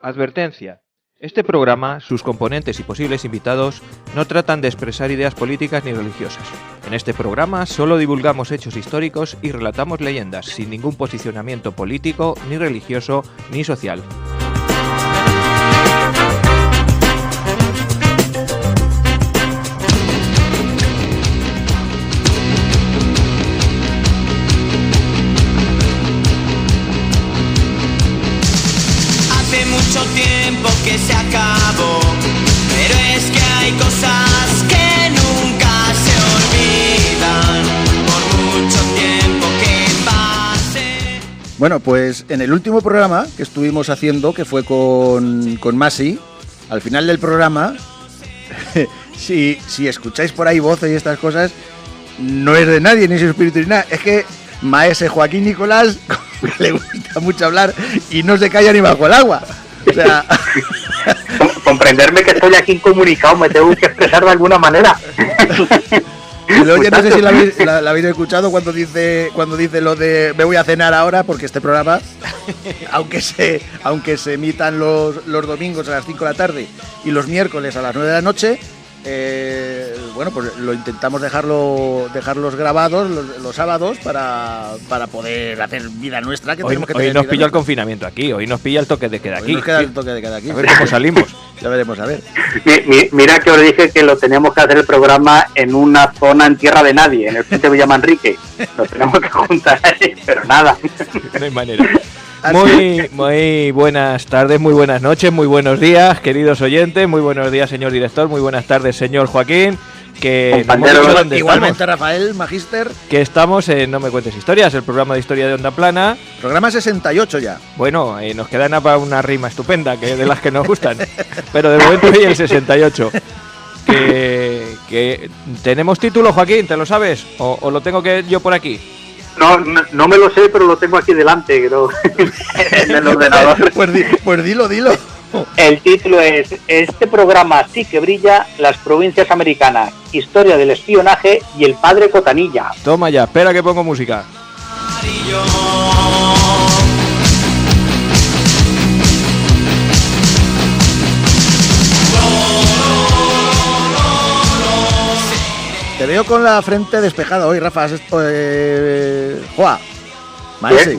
Advertencia. Este programa, sus componentes y posibles invitados no tratan de expresar ideas políticas ni religiosas. En este programa solo divulgamos hechos históricos y relatamos leyendas sin ningún posicionamiento político, ni religioso, ni social. Mucho tiempo que se acabó, pero es que hay cosas que nunca se olvidan, por mucho tiempo que pase. Bueno, pues en el último programa que estuvimos haciendo, que fue con Masi, al final del programa, si escucháis por ahí voces y estas cosas, no es de nadie, ni su espíritu ni nada, es que maese Joaquín Nicolás le gusta mucho hablar y no se calla ni bajo el agua. O sea, comprenderme que estoy aquí incomunicado, me tengo que expresar de alguna manera. Yo no sé si la habéis escuchado cuando dice lo de me voy a cenar ahora, porque este programa, aunque se emitan los domingos a las 5 de la tarde y los miércoles a las 9 de la noche, bueno, pues lo intentamos dejarlos grabados los sábados para poder hacer vida nuestra. Que hoy nos pilla el confinamiento aquí, hoy nos pilla el toque de queda aquí. Nos queda el toque de queda aquí. A ver cómo salimos. Ya veremos, a ver. Mira que os dije que lo teníamos que hacer el programa en una zona en tierra de nadie, en el frente de Villamanrique. Lo tenemos que juntar ahí, pero nada. No hay manera. Muy buenas tardes, muy buenas noches, muy buenos días, queridos oyentes, muy buenos días, señor director, muy buenas tardes, señor Joaquín, que igualmente Rafael, Magíster, que estamos en No me cuentes historias, el programa de historia de Onda Plana. Programa 68 ya. Bueno, nos queda una rima estupenda, que de las que nos gustan, pero de momento hoy el 68. Que tenemos título, Joaquín, ¿te lo sabes? ¿O lo tengo que yo por aquí? No me lo sé, pero lo tengo aquí delante, creo, en el ordenador. Pues dilo. El título es Este programa sí que brilla, las provincias americanas, historia del espionaje y el padre Cotanilla. Toma ya, espera que pongo música. Te veo con la frente despejada hoy, Rafa. Joa.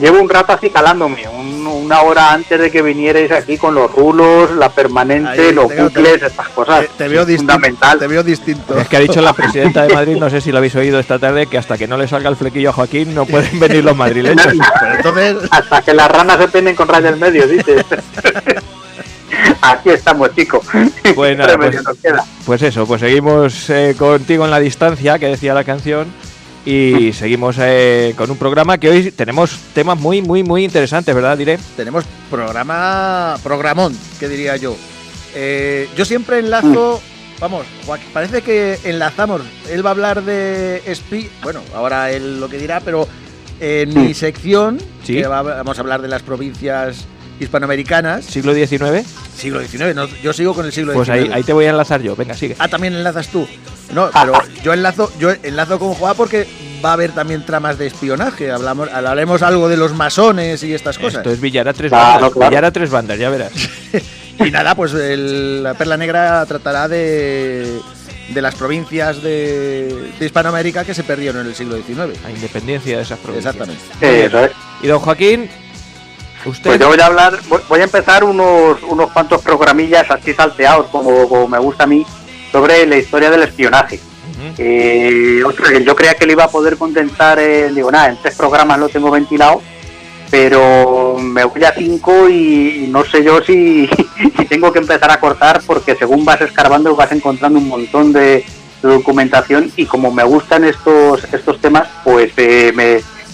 Llevo un rato así calándome, una hora antes de que vinierais aquí con los rulos, la permanente, ahí, los bucles, estas cosas. Te veo fundamental. Te veo distinto. Es que ha dicho la presidenta de Madrid, no sé si lo habéis oído esta tarde, que hasta que no le salga el flequillo a Joaquín no pueden venir los madrileños. Pero entonces... Hasta que las ranas se peinen con raya en medio, dice. Aquí estamos, chicos. Bueno, pues eso, pues seguimos contigo en la distancia, que decía la canción, y seguimos con un programa que hoy tenemos temas muy interesantes, ¿verdad, Diré? Tenemos programón, que diría yo. Yo siempre enlazo, vamos, parece que enlazamos, él va a hablar de bueno, ahora él lo que dirá, pero en mi sección, ¿sí? Que vamos a hablar de las provincias hispanoamericanas. ¿Siglo XIX? Siglo XIX, no, yo sigo con el siglo XIX. Pues ahí te voy a enlazar yo, venga, sigue. Ah, también enlazas tú. No, pero yo enlazo con Juan porque va a haber también tramas de espionaje. Hablaremos algo de los masones y estas cosas. Esto es Villar a tres bandas. Claro. Villar a tres bandas, ya verás. Y nada, pues la Perla Negra tratará de las provincias de Hispanoamérica que se perdieron en el siglo XIX. La independencia de esas provincias. Exactamente. Eso es. Y don Joaquín, usted... Pues yo voy a empezar unos cuantos programillas así salteados, como me gusta a mí, sobre la historia del espionaje. Yo creía que le iba a poder condensar, en 3 programas lo tengo ventilado, pero me voy a 5 y no sé yo si tengo que empezar a cortar, porque según vas escarbando vas encontrando un montón de documentación, y como me gustan estos temas, pues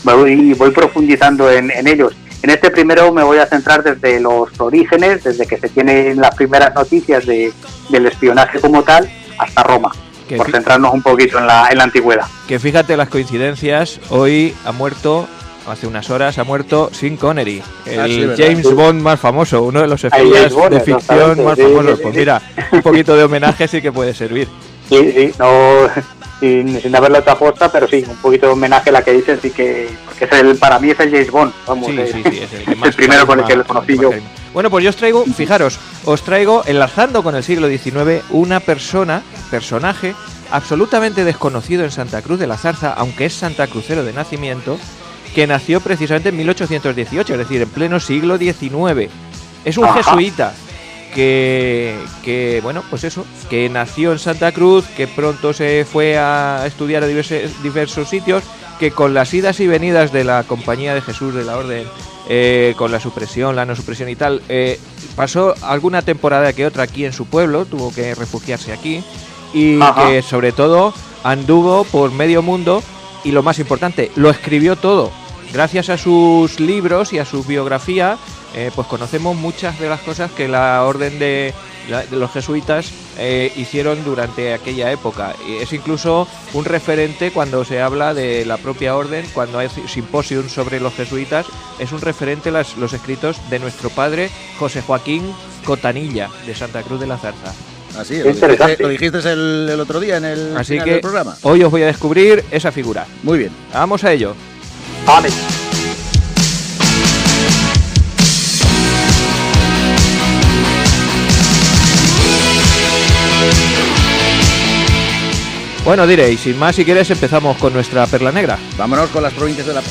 voy profundizando en ellos. En este primero me voy a centrar desde los orígenes, desde que se tienen las primeras noticias del espionaje como tal, hasta Roma, por centrarnos un poquito en la antigüedad. Que fíjate las coincidencias, hoy hace unas horas ha muerto Sean Connery, el James Bond más famoso, uno de los espías de ficción más famosos. Pues mira, un poquito de homenaje sí que puede servir. Sí, no... Sin haberlo hecho aposta, pero sí, un poquito de homenaje a la que dices, y que porque para mí es el James Bond, vamos, sí, es el primero con el que lo conocí yo. Bueno, pues yo os traigo, fijaros, enlazando con el siglo XIX, personaje absolutamente desconocido en Santa Cruz de la Zarza, aunque es santacrucero de nacimiento, que nació precisamente en 1818, es decir, en pleno siglo XIX. Es un jesuita que bueno, pues eso, que nació en Santa Cruz, que pronto se fue a estudiar a diversos sitios, que con las idas y venidas de la Compañía de Jesús de la Orden, con la supresión, la no supresión y tal, pasó alguna temporada que otra aquí en su pueblo, tuvo que refugiarse aquí, y que sobre todo anduvo por medio mundo, y lo más importante, lo escribió todo. Gracias a sus libros y a su biografía, pues conocemos muchas de las cosas que la orden de los jesuitas hicieron durante aquella época. Y es incluso un referente cuando se habla de la propia orden, cuando hay simposium sobre los jesuitas, es un referente los escritos de nuestro padre José Joaquín Cotanilla, de Santa Cruz de la Zarza. Así, lo dijiste el otro día en el Así final que del programa. Hoy os voy a descubrir esa figura. Muy bien. Vamos a ello. Vale. Bueno, diréis, sin más, si quieres, empezamos con nuestra perla negra. Vámonos con las provincias de las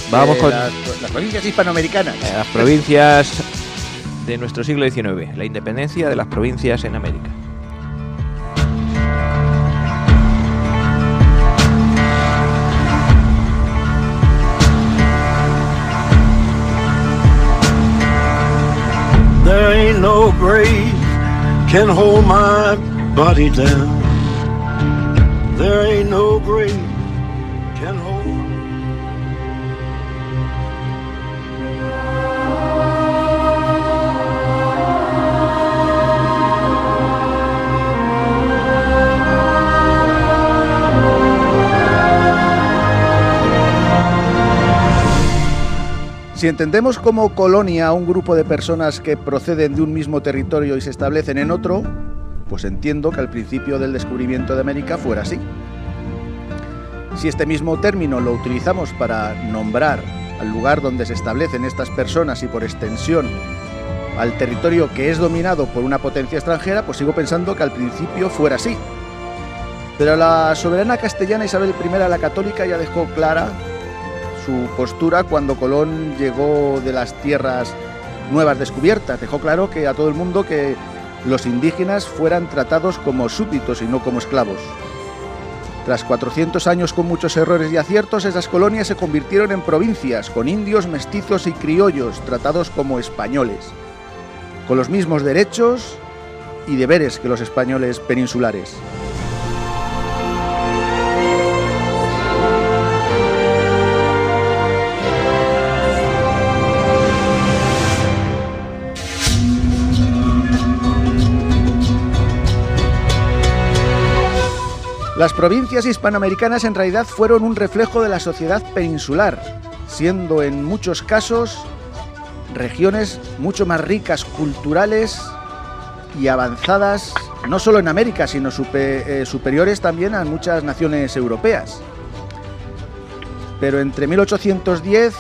provincias hispanoamericanas. Las provincias de nuestro siglo XIX, la independencia de las provincias en América. There ain't no grave can hold my body down. There ain't no grave can hold my... Si entendemos como colonia a un grupo de personas que proceden de un mismo territorio y se establecen en otro, pues entiendo que al principio del descubrimiento de América fuera así. Si este mismo término lo utilizamos para nombrar al lugar donde se establecen estas personas y por extensión al territorio que es dominado por una potencia extranjera, pues sigo pensando que al principio fuera así. Pero la soberana castellana Isabel I la Católica ya dejó clara su postura cuando Colón llegó de las tierras nuevas descubiertas. Dejó claro que a todo el mundo que los indígenas fueran tratados como súbditos y no como esclavos. Tras 400 años con muchos errores y aciertos, esas colonias se convirtieron en provincias, con indios, mestizos y criollos tratados como españoles, con los mismos derechos y deberes que los españoles peninsulares. Las provincias hispanoamericanas en realidad fueron un reflejo de la sociedad peninsular, siendo en muchos casos regiones mucho más ricas, culturales y avanzadas, no solo en América, sino superiores también a muchas naciones europeas. Pero entre 1810,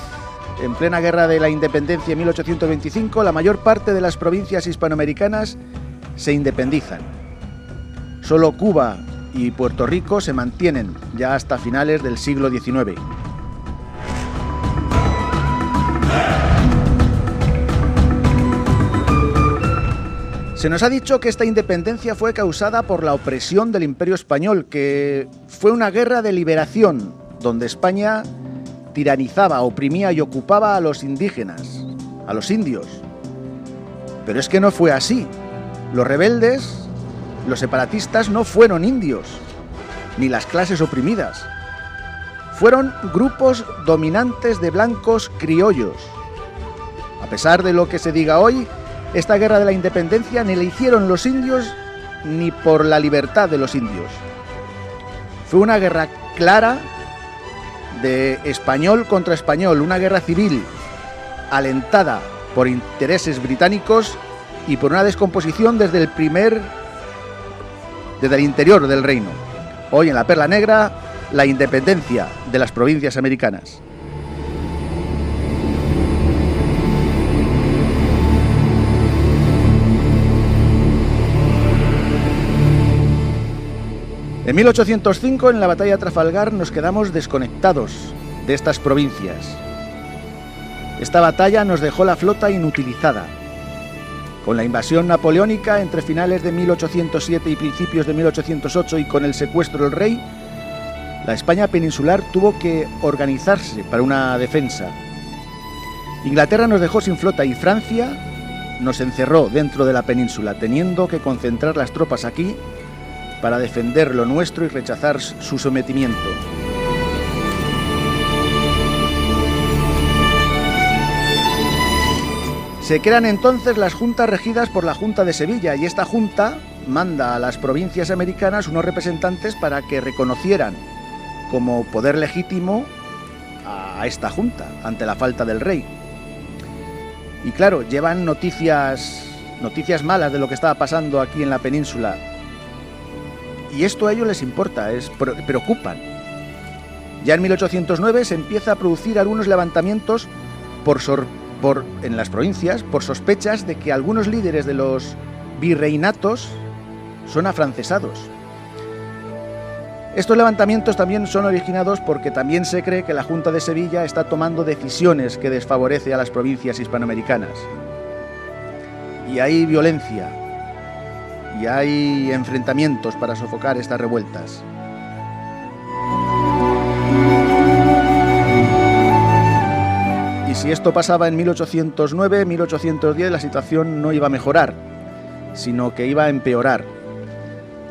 en plena guerra de la independencia, en 1825, la mayor parte de las provincias hispanoamericanas se independizan. Solo Cuba y Puerto Rico se mantienen ya hasta finales del siglo XIX. Se nos ha dicho que esta independencia fue causada por la opresión del Imperio Español, que fue una guerra de liberación, donde España tiranizaba, oprimía y ocupaba a los indígenas, a los indios. Pero es que no fue así. Los rebeldes, los separatistas, no fueron indios, ni las clases oprimidas. Fueron grupos dominantes de blancos criollos. A pesar de lo que se diga hoy, esta guerra de la independencia ni la hicieron los indios ni por la libertad de los indios. Fue una guerra clara de español contra español, una guerra civil alentada por intereses británicos y por una descomposición desde el interior del reino. Hoy en la Perla Negra, la independencia de las provincias americanas. En 1805, en la batalla de Trafalgar, nos quedamos desconectados de estas provincias. Esta batalla nos dejó la flota inutilizada. Con la invasión napoleónica entre finales de 1807 y principios de 1808 y con el secuestro del rey, la España peninsular tuvo que organizarse para una defensa. Inglaterra nos dejó sin flota y Francia nos encerró dentro de la península, teniendo que concentrar las tropas aquí para defender lo nuestro y rechazar su sometimiento. Se crean entonces las juntas regidas por la Junta de Sevilla, y esta junta manda a las provincias americanas unos representantes para que reconocieran como poder legítimo a esta junta ante la falta del rey. Y claro, llevan noticias malas de lo que estaba pasando aquí en la península. Y esto a ellos les importa, preocupan. Ya en 1809 se empieza a producir algunos levantamientos en las provincias por sospechas de que algunos líderes de los virreinatos son afrancesados. Estos levantamientos también son originados porque también se cree que la Junta de Sevilla está tomando decisiones que desfavorecen a las provincias hispanoamericanas. Y hay violencia, y hay enfrentamientos para sofocar estas revueltas. Y si esto pasaba en 1809, 1810, la situación no iba a mejorar, sino que iba a empeorar.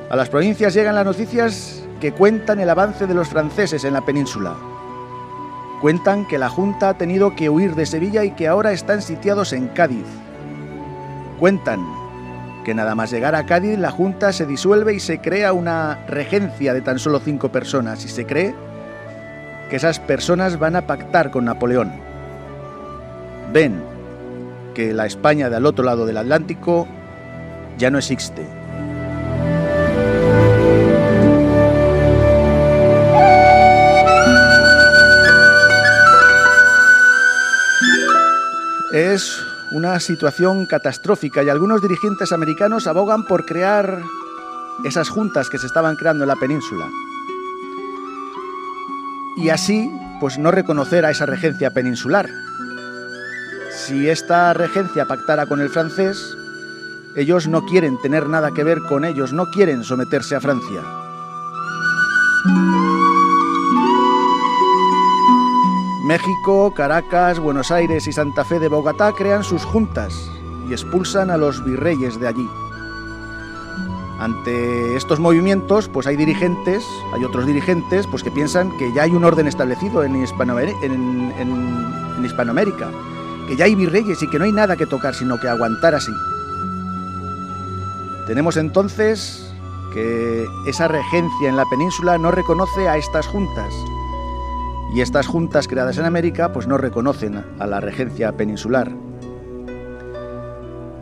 A las provincias llegan las noticias que cuentan el avance de los franceses en la península. Cuentan que la Junta ha tenido que huir de Sevilla y que ahora están sitiados en Cádiz. Cuentan que nada más llegar a Cádiz, la Junta se disuelve y se crea una regencia de tan solo 5 personas, y se cree que esas personas van a pactar con Napoleón. Ven que la España de al otro lado del Atlántico ya no existe. Es una situación catastrófica y algunos dirigentes americanos abogan por crear esas juntas que se estaban creando en la península. Y así, pues no reconocer a esa regencia peninsular. Si esta regencia pactara con el francés, ellos no quieren tener nada que ver con ellos, no quieren someterse a Francia. México, Caracas, Buenos Aires y Santa Fe de Bogotá crean sus juntas y expulsan a los virreyes de allí. Ante estos movimientos, pues hay otros dirigentes, pues que piensan que ya hay un orden establecido en Hispanoamérica, que ya hay virreyes y que no hay nada que tocar, sino que aguantar así. Tenemos entonces que esa regencia en la península no reconoce a estas juntas. Y estas juntas creadas en América pues no reconocen a la regencia peninsular.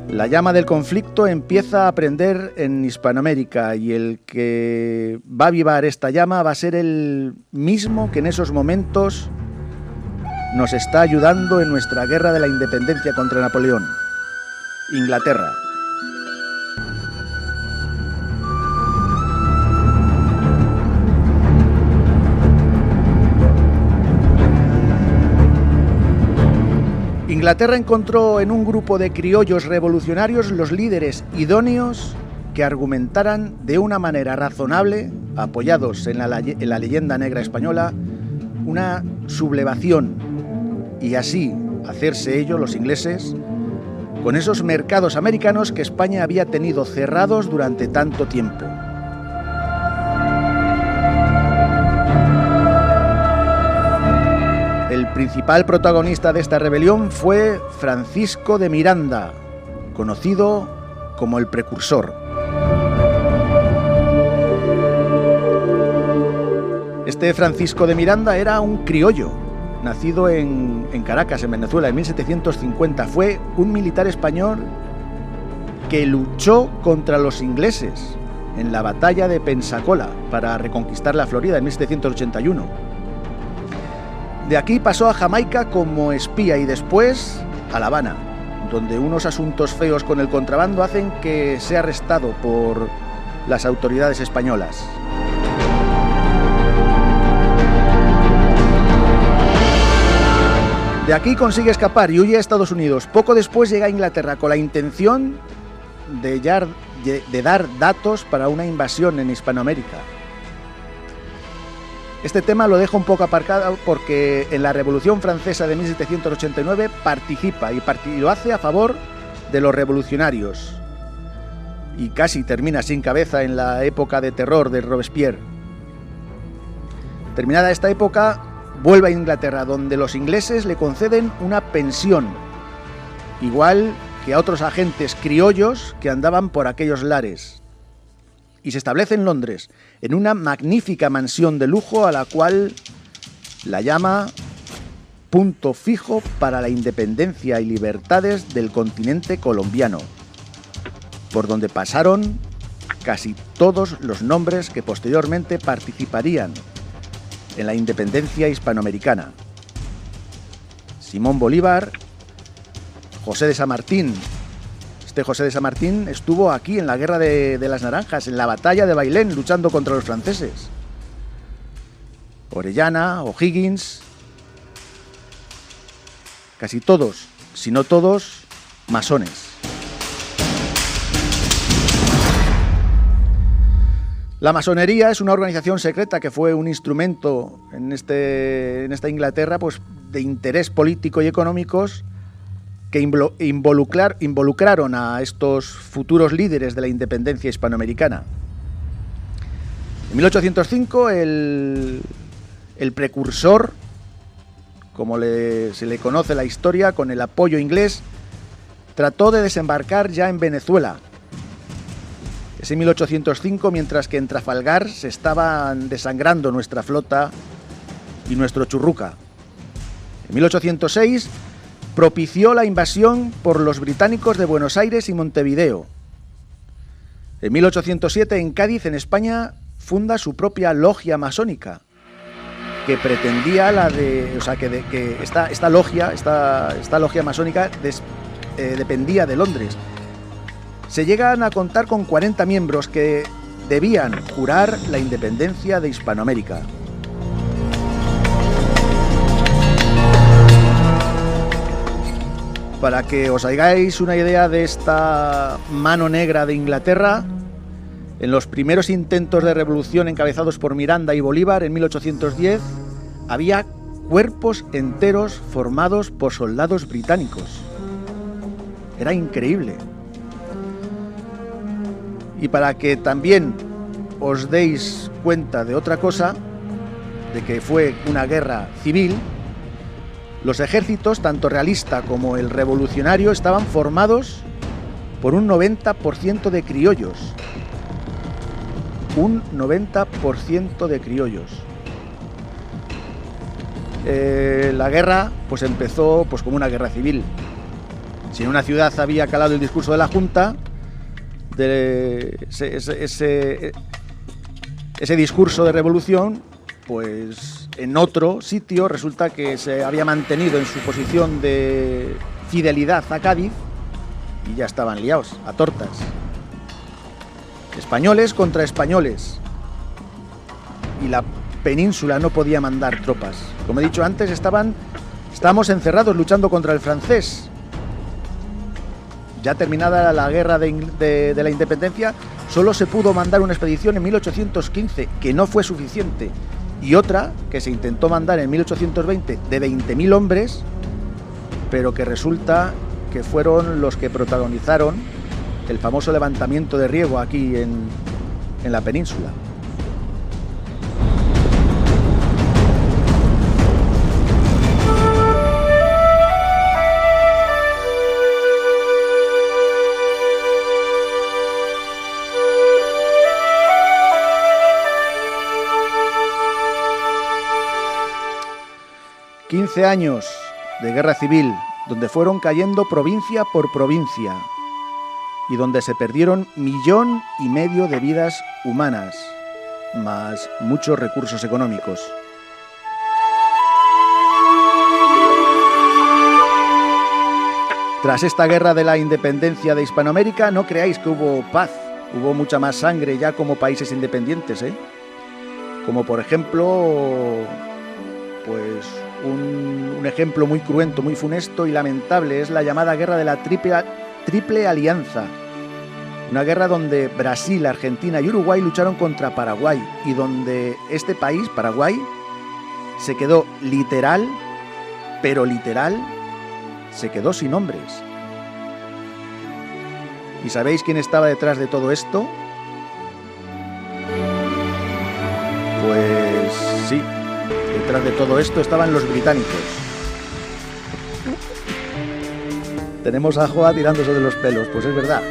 La llama del conflicto empieza a prender en Hispanoamérica y el que va a avivar esta llama va a ser el mismo que en esos momentos nos está ayudando en nuestra guerra de la independencia contra Napoleón: Inglaterra. Inglaterra encontró en un grupo de criollos revolucionarios los líderes idóneos que argumentaran de una manera razonable, apoyados en la leyenda negra española, una sublevación y así hacerse ellos, los ingleses, con esos mercados americanos que España había tenido cerrados durante tanto tiempo. El principal protagonista de esta rebelión fue Francisco de Miranda, conocido como el Precursor. Este Francisco de Miranda era un criollo, nacido en Caracas, en Venezuela, en 1750. Fue un militar español que luchó contra los ingleses en la batalla de Pensacola para reconquistar la Florida en 1781. De aquí pasó a Jamaica como espía y después a La Habana, donde unos asuntos feos con el contrabando hacen que sea arrestado por las autoridades españolas. De aquí consigue escapar y huye a Estados Unidos. Poco después llega a Inglaterra con la intención de dar datos para una invasión en Hispanoamérica. Este tema lo dejo un poco aparcado porque en la Revolución Francesa de 1789 participa y lo hace a favor de los revolucionarios. Y casi termina sin cabeza en la época de terror de Robespierre. Terminada esta época, vuelve a Inglaterra, donde los ingleses le conceden una pensión, igual que a otros agentes criollos que andaban por aquellos lares. Y se establece en Londres, en una magnífica mansión de lujo a la cual la llama punto fijo para la independencia y libertades del continente colombiano, por donde pasaron casi todos los nombres que posteriormente participarían en la independencia hispanoamericana. Simón Bolívar, José de San Martín. Este José de San Martín estuvo aquí en la Guerra de las Naranjas, en la batalla de Bailén, luchando contra los franceses. Orellana, O'Higgins, casi todos, si no todos, masones. La masonería es una organización secreta que fue un instrumento en esta Inglaterra, pues, de interés político y económicos que involucraron a estos futuros líderes de la independencia hispanoamericana. En 1805 el precursor, como se le conoce en la historia, con el apoyo inglés, trató de desembarcar ya en Venezuela. Es en 1805, mientras que en Trafalgar se estaban desangrando nuestra flota y nuestro Churruca. En 1806 propició la invasión por los británicos de Buenos Aires y Montevideo. En 1807, en Cádiz, en España, funda su propia logia masónica, que pretendía que esta logia masónica dependía de Londres. Se llegan a contar con 40 miembros que debían jurar la independencia de Hispanoamérica. Para que os hagáis una idea de esta mano negra de Inglaterra, en los primeros intentos de revolución encabezados por Miranda y Bolívar en 1810, había cuerpos enteros formados por soldados británicos. Era increíble. Y para que también os deis cuenta de otra cosa, de que fue una guerra civil, los ejércitos, tanto realista como el revolucionario, estaban formados por un 90% de criollos. Un 90% de criollos. La guerra pues empezó pues como una guerra civil. Si en una ciudad había calado el discurso de la Junta, ese discurso de revolución, pues en otro sitio resulta que se había mantenido en su posición de fidelidad a Cádiz y ya estaban liados a tortas. Españoles contra españoles, y la península no podía mandar tropas. Como he dicho antes, estábamos encerrados luchando contra el francés. Ya terminada la guerra de la independencia, solo se pudo mandar una expedición en 1815, que no fue suficiente, y otra que se intentó mandar en 1820 de 20.000 hombres, pero que resulta que fueron los que protagonizaron el famoso levantamiento de Riego aquí en la península. ...15 años de guerra civil, donde fueron cayendo provincia por provincia y donde se perdieron 1,5 millones de vidas humanas, más muchos recursos económicos. Tras esta guerra de la independencia de Hispanoamérica, no creáis que hubo paz, hubo mucha más sangre ya como países independientes, como por ejemplo, pues un ejemplo muy cruento, muy funesto y lamentable. Es la llamada guerra de la Triple Alianza. Una guerra donde Brasil, Argentina y Uruguay lucharon contra Paraguay y donde este país, Paraguay, se quedó literal, se quedó sin hombres. ¿Y sabéis quién estaba detrás de todo esto? Pues sí, detrás de todo esto estaban los británicos. Tenemos a Joa tirándose de los pelos, pues es verdad.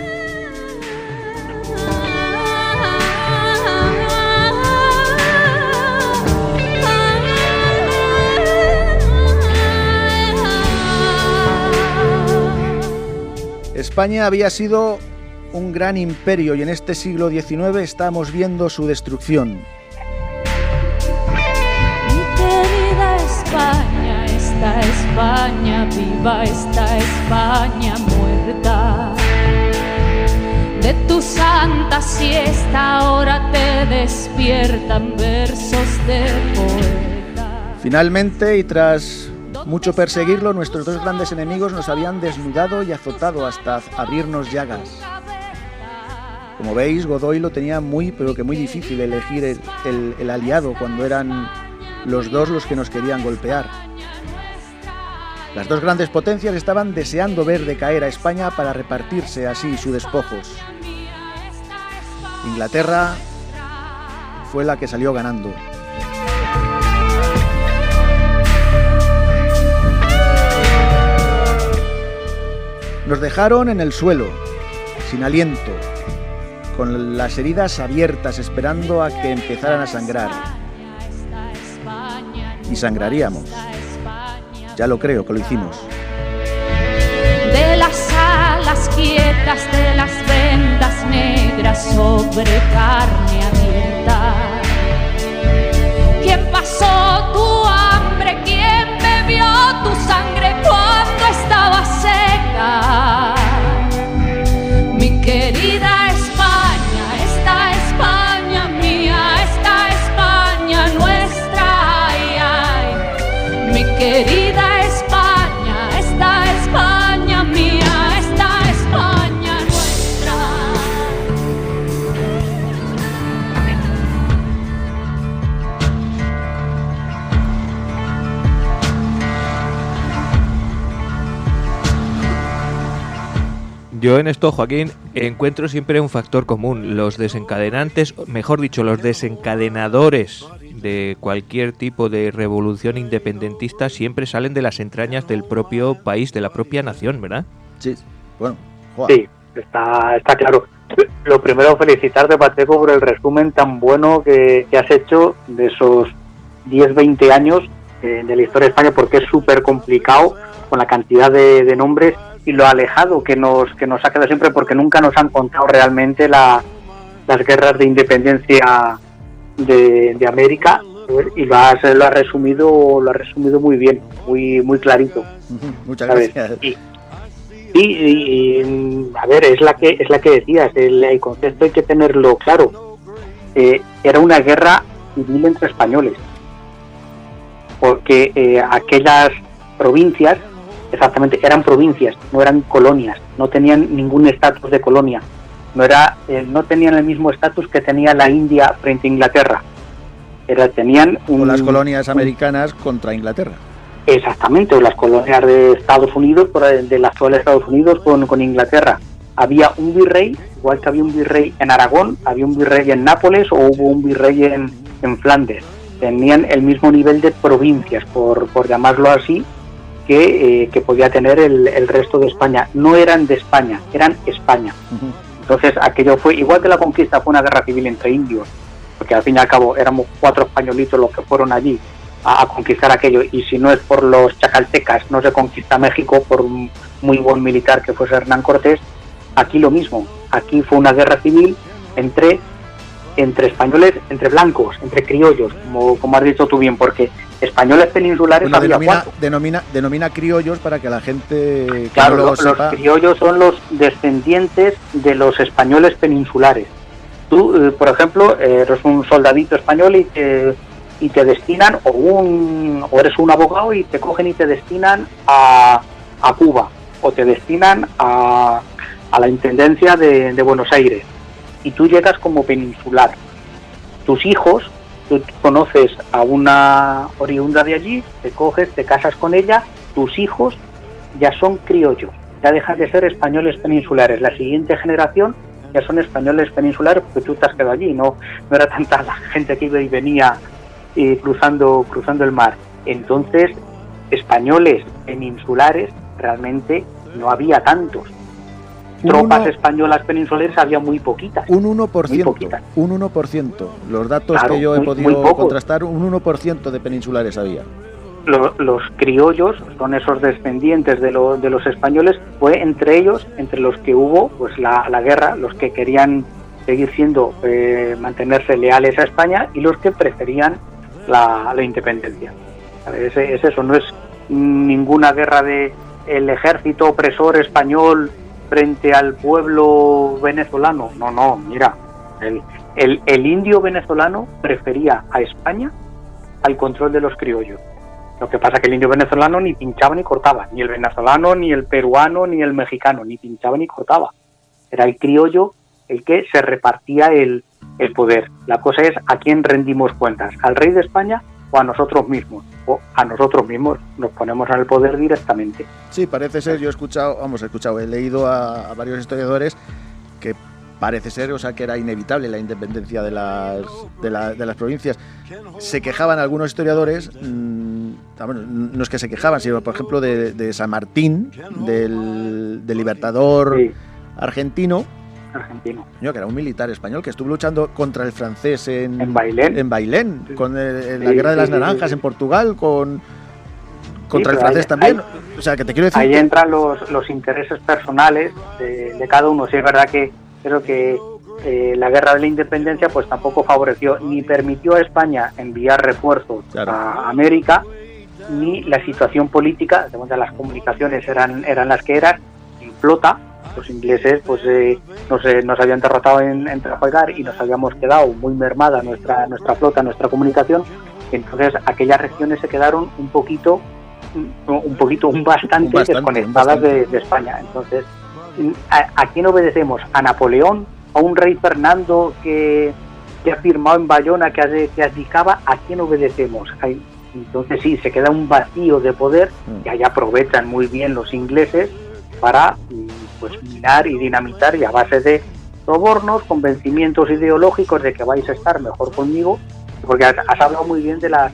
España había sido un gran imperio y en este siglo XIX estamos viendo su destrucción. Mi querida España, esta España viva, esta España muerta. De tu santa siesta ahora te despiertan versos de poeta. Finalmente, y tras mucho perseguirlo, nuestros dos grandes enemigos nos habían desnudado y azotado hasta abrirnos llagas. Como veis, Godoy lo tenía muy difícil elegir el aliado cuando eran los dos los que nos querían golpear. Las dos grandes potencias estaban deseando ver decaer a España para repartirse así sus despojos. Inglaterra fue la que salió ganando. Nos dejaron en el suelo, sin aliento, con las heridas abiertas, esperando a que empezaran a sangrar. Y sangraríamos. Ya lo creo que lo hicimos. De las alas quietas, de las vendas negras sobre carne abierta. ¿Quién pasó tu hambre? ¿Quién bebió tu sangre cuando estaba seca? Mi querida España, esta España mía, esta España nuestra, ay, ay. Mi querida España, esta España mía, esta España nuestra. Yo en esto, Joaquín, encuentro siempre un factor común. Los desencadenantes, mejor dicho, los desencadenadores de cualquier tipo de revolución independentista siempre salen de las entrañas del propio país, de la propia nación, ¿verdad? Sí, bueno, Juan. Sí, está claro. Lo primero, felicitarte, Pacheco, por el resumen tan bueno que has hecho de esos 10-20 años de la historia de España, porque es súper complicado con la cantidad de nombres y lo alejado que nos ha quedado siempre, porque nunca nos han contado realmente las guerras de independencia de América, y lo has resumido muy bien, muy clarito. Muchas gracias. Y a ver, es la que decías, el concepto hay que tenerlo claro. Era una guerra civil entre españoles, porque aquellas provincias, exactamente, eran provincias, no eran colonias, no tenían ningún estatus de colonia, no tenían el mismo estatus que tenía la India frente a Inglaterra. Tenían o las colonias americanas contra Inglaterra. Exactamente, o las colonias de Estados Unidos, del actual Estados Unidos con Inglaterra. Había un virrey, igual que había un virrey en Aragón, había un virrey en Nápoles o hubo un virrey en Flandes. Tenían el mismo nivel de provincias, por llamarlo así, que podía tener el resto de España. No eran de España, eran España. Entonces aquello fue, igual que la conquista fue una guerra civil entre indios, porque al fin y al cabo éramos 4 españolitos los que fueron allí a conquistar aquello, y si no es por los chacaltecas no se conquista México, por un muy buen militar que fuese Hernán Cortés. Aquí lo mismo, aquí fue una guerra civil entre españoles, entre blancos, entre criollos, como has dicho tú bien, porque españoles peninsulares había 4. Denomina criollos para que la gente... Claro, los criollos son los descendientes de los españoles peninsulares. Tú, por ejemplo, eres un soldadito español y y te destinan, o eres un abogado y te cogen y te destinan a Cuba, o te destinan a la Intendencia de Buenos Aires, y tú llegas como peninsular. Tus hijos, tú conoces a una oriunda de allí, te coges, te casas con ella, tus hijos ya son criollos, ya dejan de ser españoles peninsulares. La siguiente generación ya son españoles peninsulares porque tú te has quedado allí, no era tanta la gente que iba y venía cruzando el mar. Entonces, españoles peninsulares realmente no había tantos. Tropas españolas peninsulares había muy poquitas. Un 1%. Muy poquitas. Un 1%. Los datos Claro, que yo he muy podido pocos. contrastar, un 1% de peninsulares había. Los criollos son esos descendientes de los españoles, fue entre ellos, entre los que hubo pues la guerra, los que querían seguir siendo, mantenerse leales a España, y los que preferían la independencia. Es eso, no es ninguna guerra de el ejército opresor español frente al pueblo venezolano. No, mira, el indio venezolano prefería a España al control de los criollos. Lo que pasa es que el indio venezolano ni pinchaba ni cortaba, ni el venezolano, ni el peruano, ni el mexicano, ni pinchaba ni cortaba. Era el criollo el que se repartía el poder. La cosa es a quién rendimos cuentas, al rey de España o a nosotros mismos. O a nosotros mismos nos ponemos en el poder directamente. Sí, parece ser, yo he leído a varios historiadores que parece ser, o sea, que era inevitable la independencia de las provincias. Se quejaban algunos historiadores, no es que se quejaban, sino por ejemplo de San Martín, del libertador argentino, que era un militar español que estuvo luchando contra el francés en Bailén, con la guerra de las naranjas en Portugal, contra el francés también. O sea, que te quiero decir ahí entran los intereses personales de cada uno. Sí, es verdad que creo que la guerra de la independencia pues tampoco favoreció ni permitió a España enviar refuerzos a América, ni la situación política, de las comunicaciones eran las que eran, en flota. Los ingleses pues nos habían derrotado en Trafalgar y nos habíamos quedado muy mermada nuestra flota, nuestra comunicación. Entonces aquellas regiones se quedaron bastante desconectadas de España. Entonces, ¿a quién obedecemos? ¿A Napoleón? ¿A un rey Fernando que ha firmado en Bayona, que abdicaba? ¿A quién obedecemos? Entonces sí, se queda un vacío de poder que ahí aprovechan muy bien los ingleses para pues minar y dinamitar, y a base de sobornos, convencimientos ideológicos de que vais a estar mejor conmigo, porque has hablado muy bien de las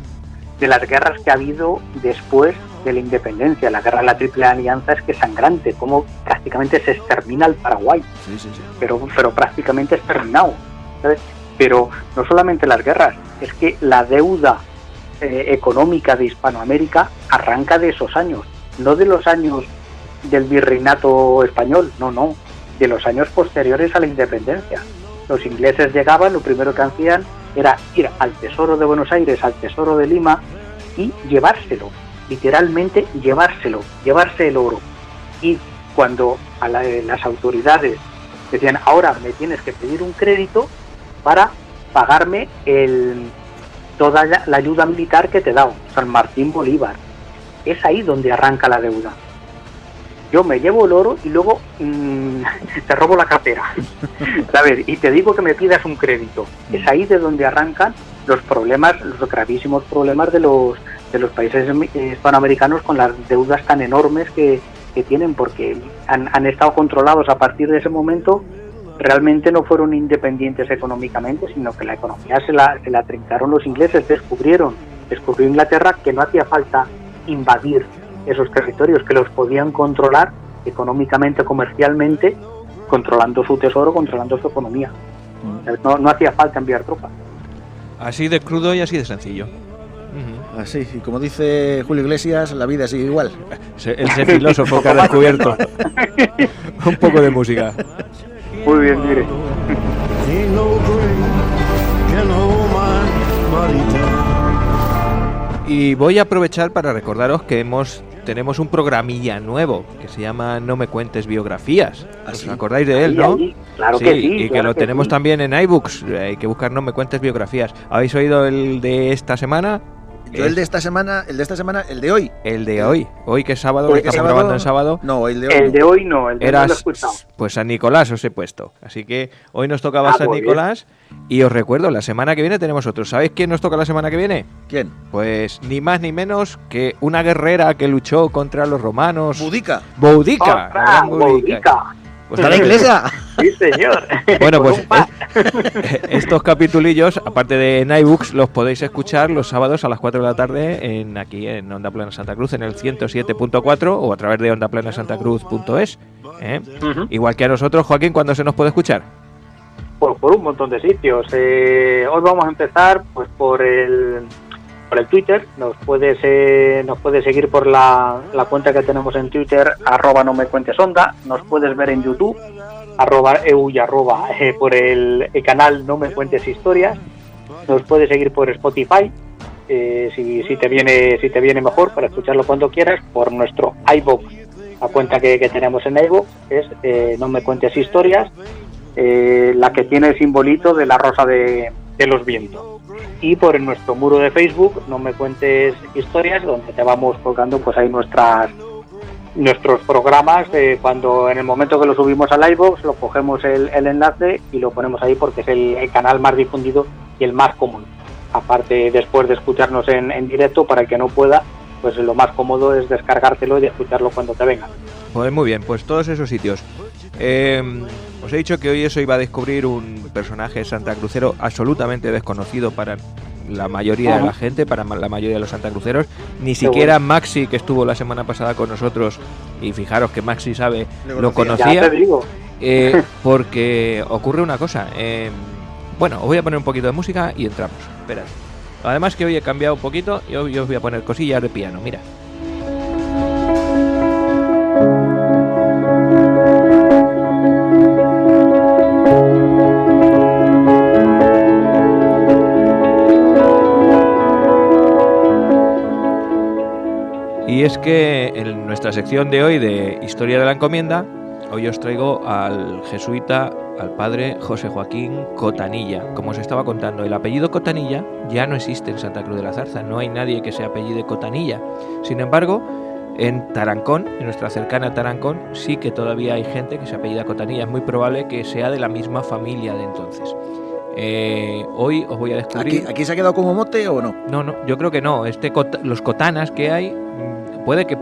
guerras que ha habido después de la independencia. La guerra de la Triple Alianza es que es sangrante, como prácticamente se extermina el Paraguay. Sí. Pero prácticamente exterminado, ¿sabes? Pero no solamente las guerras, es que la deuda económica de Hispanoamérica arranca de esos años, no de los años del virreinato español, no, de los años posteriores a la independencia. Los ingleses llegaban, lo primero que hacían era ir al Tesoro de Buenos Aires, al Tesoro de Lima, y llevárselo, literalmente llevarse el oro. Y cuando las autoridades decían, ahora me tienes que pedir un crédito para pagarme toda la ayuda militar que te he dado, San Martín Bolívar, es ahí donde arranca la deuda. Yo me llevo el oro y luego te robo la cartera, ¿sabes? Y te digo que me pidas un crédito. Es ahí de donde arrancan los gravísimos problemas de los países hispanoamericanos con las deudas tan enormes que tienen, porque han estado controlados a partir de ese momento. Realmente no fueron independientes económicamente, sino que la economía se la trincaron los ingleses. Descubrió Inglaterra que no hacía falta invadir esos territorios, que los podían controlar económicamente, comercialmente, controlando su tesoro, controlando su economía. No hacía falta enviar tropas. Así de crudo y así de sencillo. Así, y como dice Julio Iglesias, la vida sigue igual. Ese filósofo que ha descubierto. Un poco de música. Muy bien, mire. Y voy a aprovechar para recordaros que hemos tenemos un programilla nuevo que se llama No me cuentes biografías. ¿Os ¿Sí? acordáis de él, no? Claro que sí. Y que claro lo tenemos sí. también en iBooks. Hay que buscar No me cuentes biografías. ¿Habéis oído el de esta semana? Yo el de esta semana, el de hoy. El de hoy. Hoy que es sábado, Hoy que que estamos sábado, grabando en sábado. No, el de hoy. El de hoy no, el de hoy no Era lo he escuchado. pues San Nicolás os he puesto. Así que hoy nos tocaba San muy bien. Nicolás. Y os recuerdo, la semana que viene tenemos otro. ¿Sabéis quién nos toca la semana que viene? ¿Quién? Pues ni más ni menos que una guerrera que luchó contra los romanos. Budica. Boudica. la ¡Ostras, gran Boudica. Boudica! Pues ¿Está nada, la inglesa? Sí, señor. Bueno, Con pues un par. estos capitulillos, aparte de en iBooks, los podéis escuchar los sábados a las 4 de la tarde aquí en Onda Plana Santa Cruz, en el 107.4 o a través de ondaplanasantacruz.es. Ujú. Igual que a nosotros, Joaquín, ¿cuándo se nos puede escuchar? Por un montón de sitios. Hoy vamos a empezar pues por el Twitter. Nos puedes seguir por la cuenta que tenemos en Twitter, @nomecuentesonda. Nos puedes ver en YouTube, por el canal No Me Cuentes Historias. Nos puedes seguir por Spotify, si te viene mejor, para escucharlo cuando quieras, por nuestro iVoox. La cuenta que tenemos en iVoox es No Me Cuentes Historias, la que tiene el simbolito de la rosa de los vientos. Y por nuestro muro de Facebook, No Me Cuentes Historias, donde te vamos colgando pues ahí nuestros programas. Cuando en el momento que lo subimos al iVoox, lo cogemos el enlace y lo ponemos ahí porque es el canal más difundido y el más común. Aparte, después de escucharnos en directo, para el que no pueda, pues lo más cómodo es descargártelo y escucharlo cuando te venga. Pues muy bien, pues todos esos sitios. Os he dicho que hoy iba a descubrir un personaje santacrucero absolutamente desconocido para la mayoría de la gente, para la mayoría de los santacruceros. Ni siquiera Maxi, que estuvo la semana pasada con nosotros, y fijaros que Maxi sabe, lo Ya conocía. te digo. Porque ocurre una cosa. Bueno, os voy a poner un poquito de música y entramos. Esperad. Además que hoy he cambiado un poquito y hoy os voy a poner cosillas de piano, mira. Y es que en nuestra sección de hoy de Historia de la Encomienda, hoy os traigo al jesuita, al padre José Joaquín Cotanilla. Como os estaba contando, el apellido Cotanilla ya no existe en Santa Cruz de la Zarza, no hay nadie que se apellide Cotanilla. Sin embargo, en Tarancón, en nuestra cercana Tarancón, sí que todavía hay gente que se apellida Cotanilla. Es muy probable que sea de la misma familia de entonces. Hoy os voy a descubrir... ¿Aquí se ha quedado como mote o no? No, yo creo que no. Los Cotanas que hay, puede que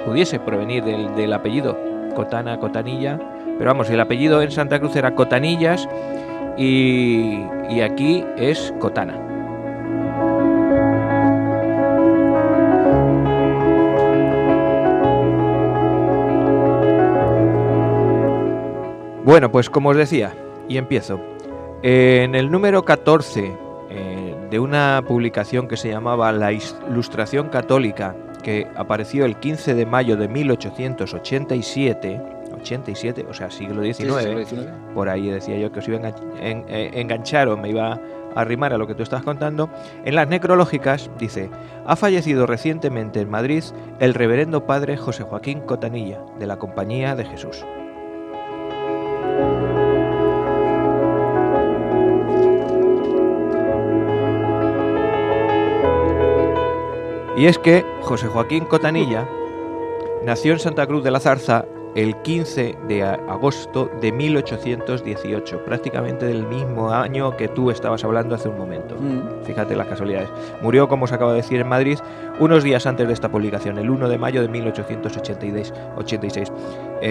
pudiese provenir del apellido Cotana, Cotanilla, pero vamos, el apellido en Santa Cruz era Cotanillas y aquí es Cotana. Bueno, pues como os decía, y empiezo. En el número 14 de una publicación que se llamaba La Ilustración Católica, que apareció el 15 de mayo de 1887, o sea, siglo XIX, por ahí decía yo que os iba a enganchar o me iba a arrimar a lo que tú estás contando. En las necrológicas dice: ha fallecido recientemente en Madrid el reverendo padre José Joaquín Cotanilla, de la Compañía de Jesús. Y es que José Joaquín Cotanilla nació en Santa Cruz de la Zarza el 15 de agosto de 1818, prácticamente del mismo año que tú estabas hablando hace un momento. Fíjate las casualidades. Murió, como os acabo de decir, en Madrid unos días antes de esta publicación, el 1 de mayo de 1886.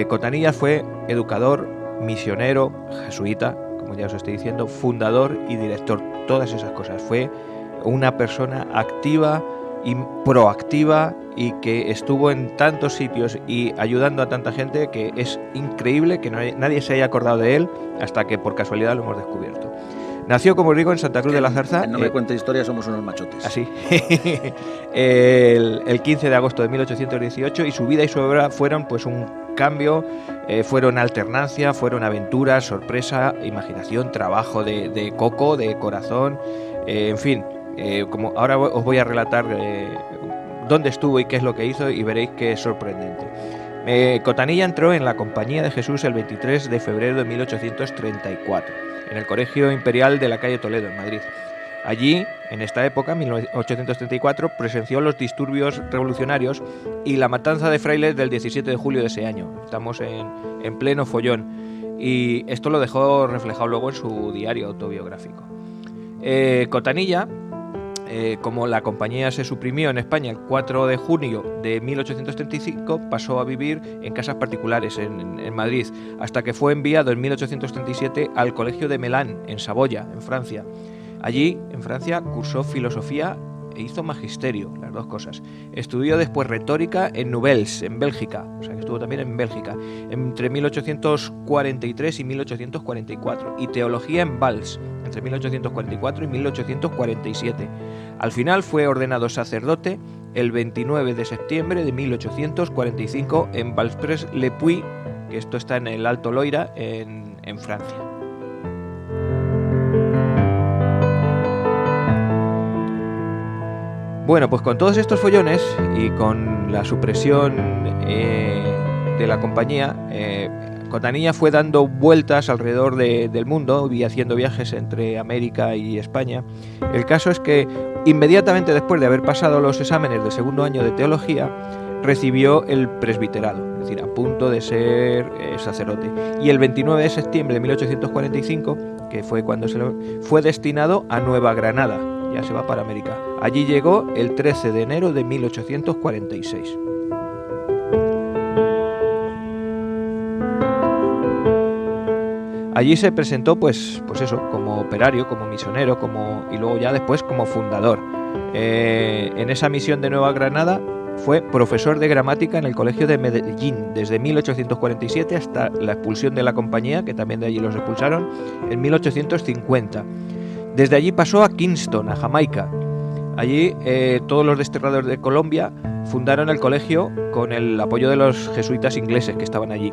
Cotanilla fue educador, misionero, jesuita, como ya os estoy diciendo, fundador y director, todas esas cosas. Fue una persona activa y proactiva y que estuvo en tantos sitios y ayudando a tanta gente que es increíble que nadie se haya acordado de él hasta que por casualidad lo hemos descubierto. Nació, como os digo, en Santa Cruz de la Zarza. No me cuentes historias, somos unos machotes. Así. el 15 de agosto de 1818, y su vida y su obra fueron pues un cambio, fueron alternancia, fueron aventuras, sorpresa, imaginación, trabajo de coco, de corazón, en fin. Como ahora os voy a relatar dónde estuvo y qué es lo que hizo, y veréis que es sorprendente. Cotanilla entró en la Compañía de Jesús el 23 de febrero de 1834, en el Colegio Imperial de la calle Toledo, en Madrid. Allí, en esta época, 1834, presenció los disturbios revolucionarios y la matanza de frailes del 17 de julio de ese año. Estamos en pleno follón, y esto lo dejó reflejado luego en su diario autobiográfico. Cotanilla, como la compañía se suprimió en España el 4 de junio de 1835, pasó a vivir en casas particulares en Madrid, hasta que fue enviado en 1837 al Colegio de Melun, en Saboya, en Francia. Allí, en Francia, cursó filosofía e hizo magisterio, las dos cosas. Estudió después retórica en Nubels, en Bélgica, o sea que estuvo también en Bélgica, entre 1843 y 1844, y teología en Valls, entre 1844 y 1847. Al final fue ordenado sacerdote el 29 de septiembre de 1845 en Vallespres-le-Puy, que esto está en el Alto Loira, en Francia. Bueno, pues con todos estos follones y con la supresión de la compañía, Cotanilla fue dando vueltas alrededor del mundo y haciendo viajes entre América y España. El caso es que inmediatamente después de haber pasado los exámenes del segundo año de teología, recibió el presbiterado, es decir, a punto de ser sacerdote. Y el 29 de septiembre de 1845, que fue cuando fue destinado a Nueva Granada. Ya se va para América. Allí llegó el 13 de enero de 1846. Allí se presentó, pues eso, como operario, como misionero, y luego ya después como fundador. En esa misión de Nueva Granada fue profesor de gramática en el Colegio de Medellín desde 1847 hasta la expulsión de la compañía, que también de allí los expulsaron, en 1850. Desde allí pasó a Kingston, a Jamaica. Allí todos los desterrados de Colombia fundaron el colegio con el apoyo de los jesuitas ingleses que estaban allí.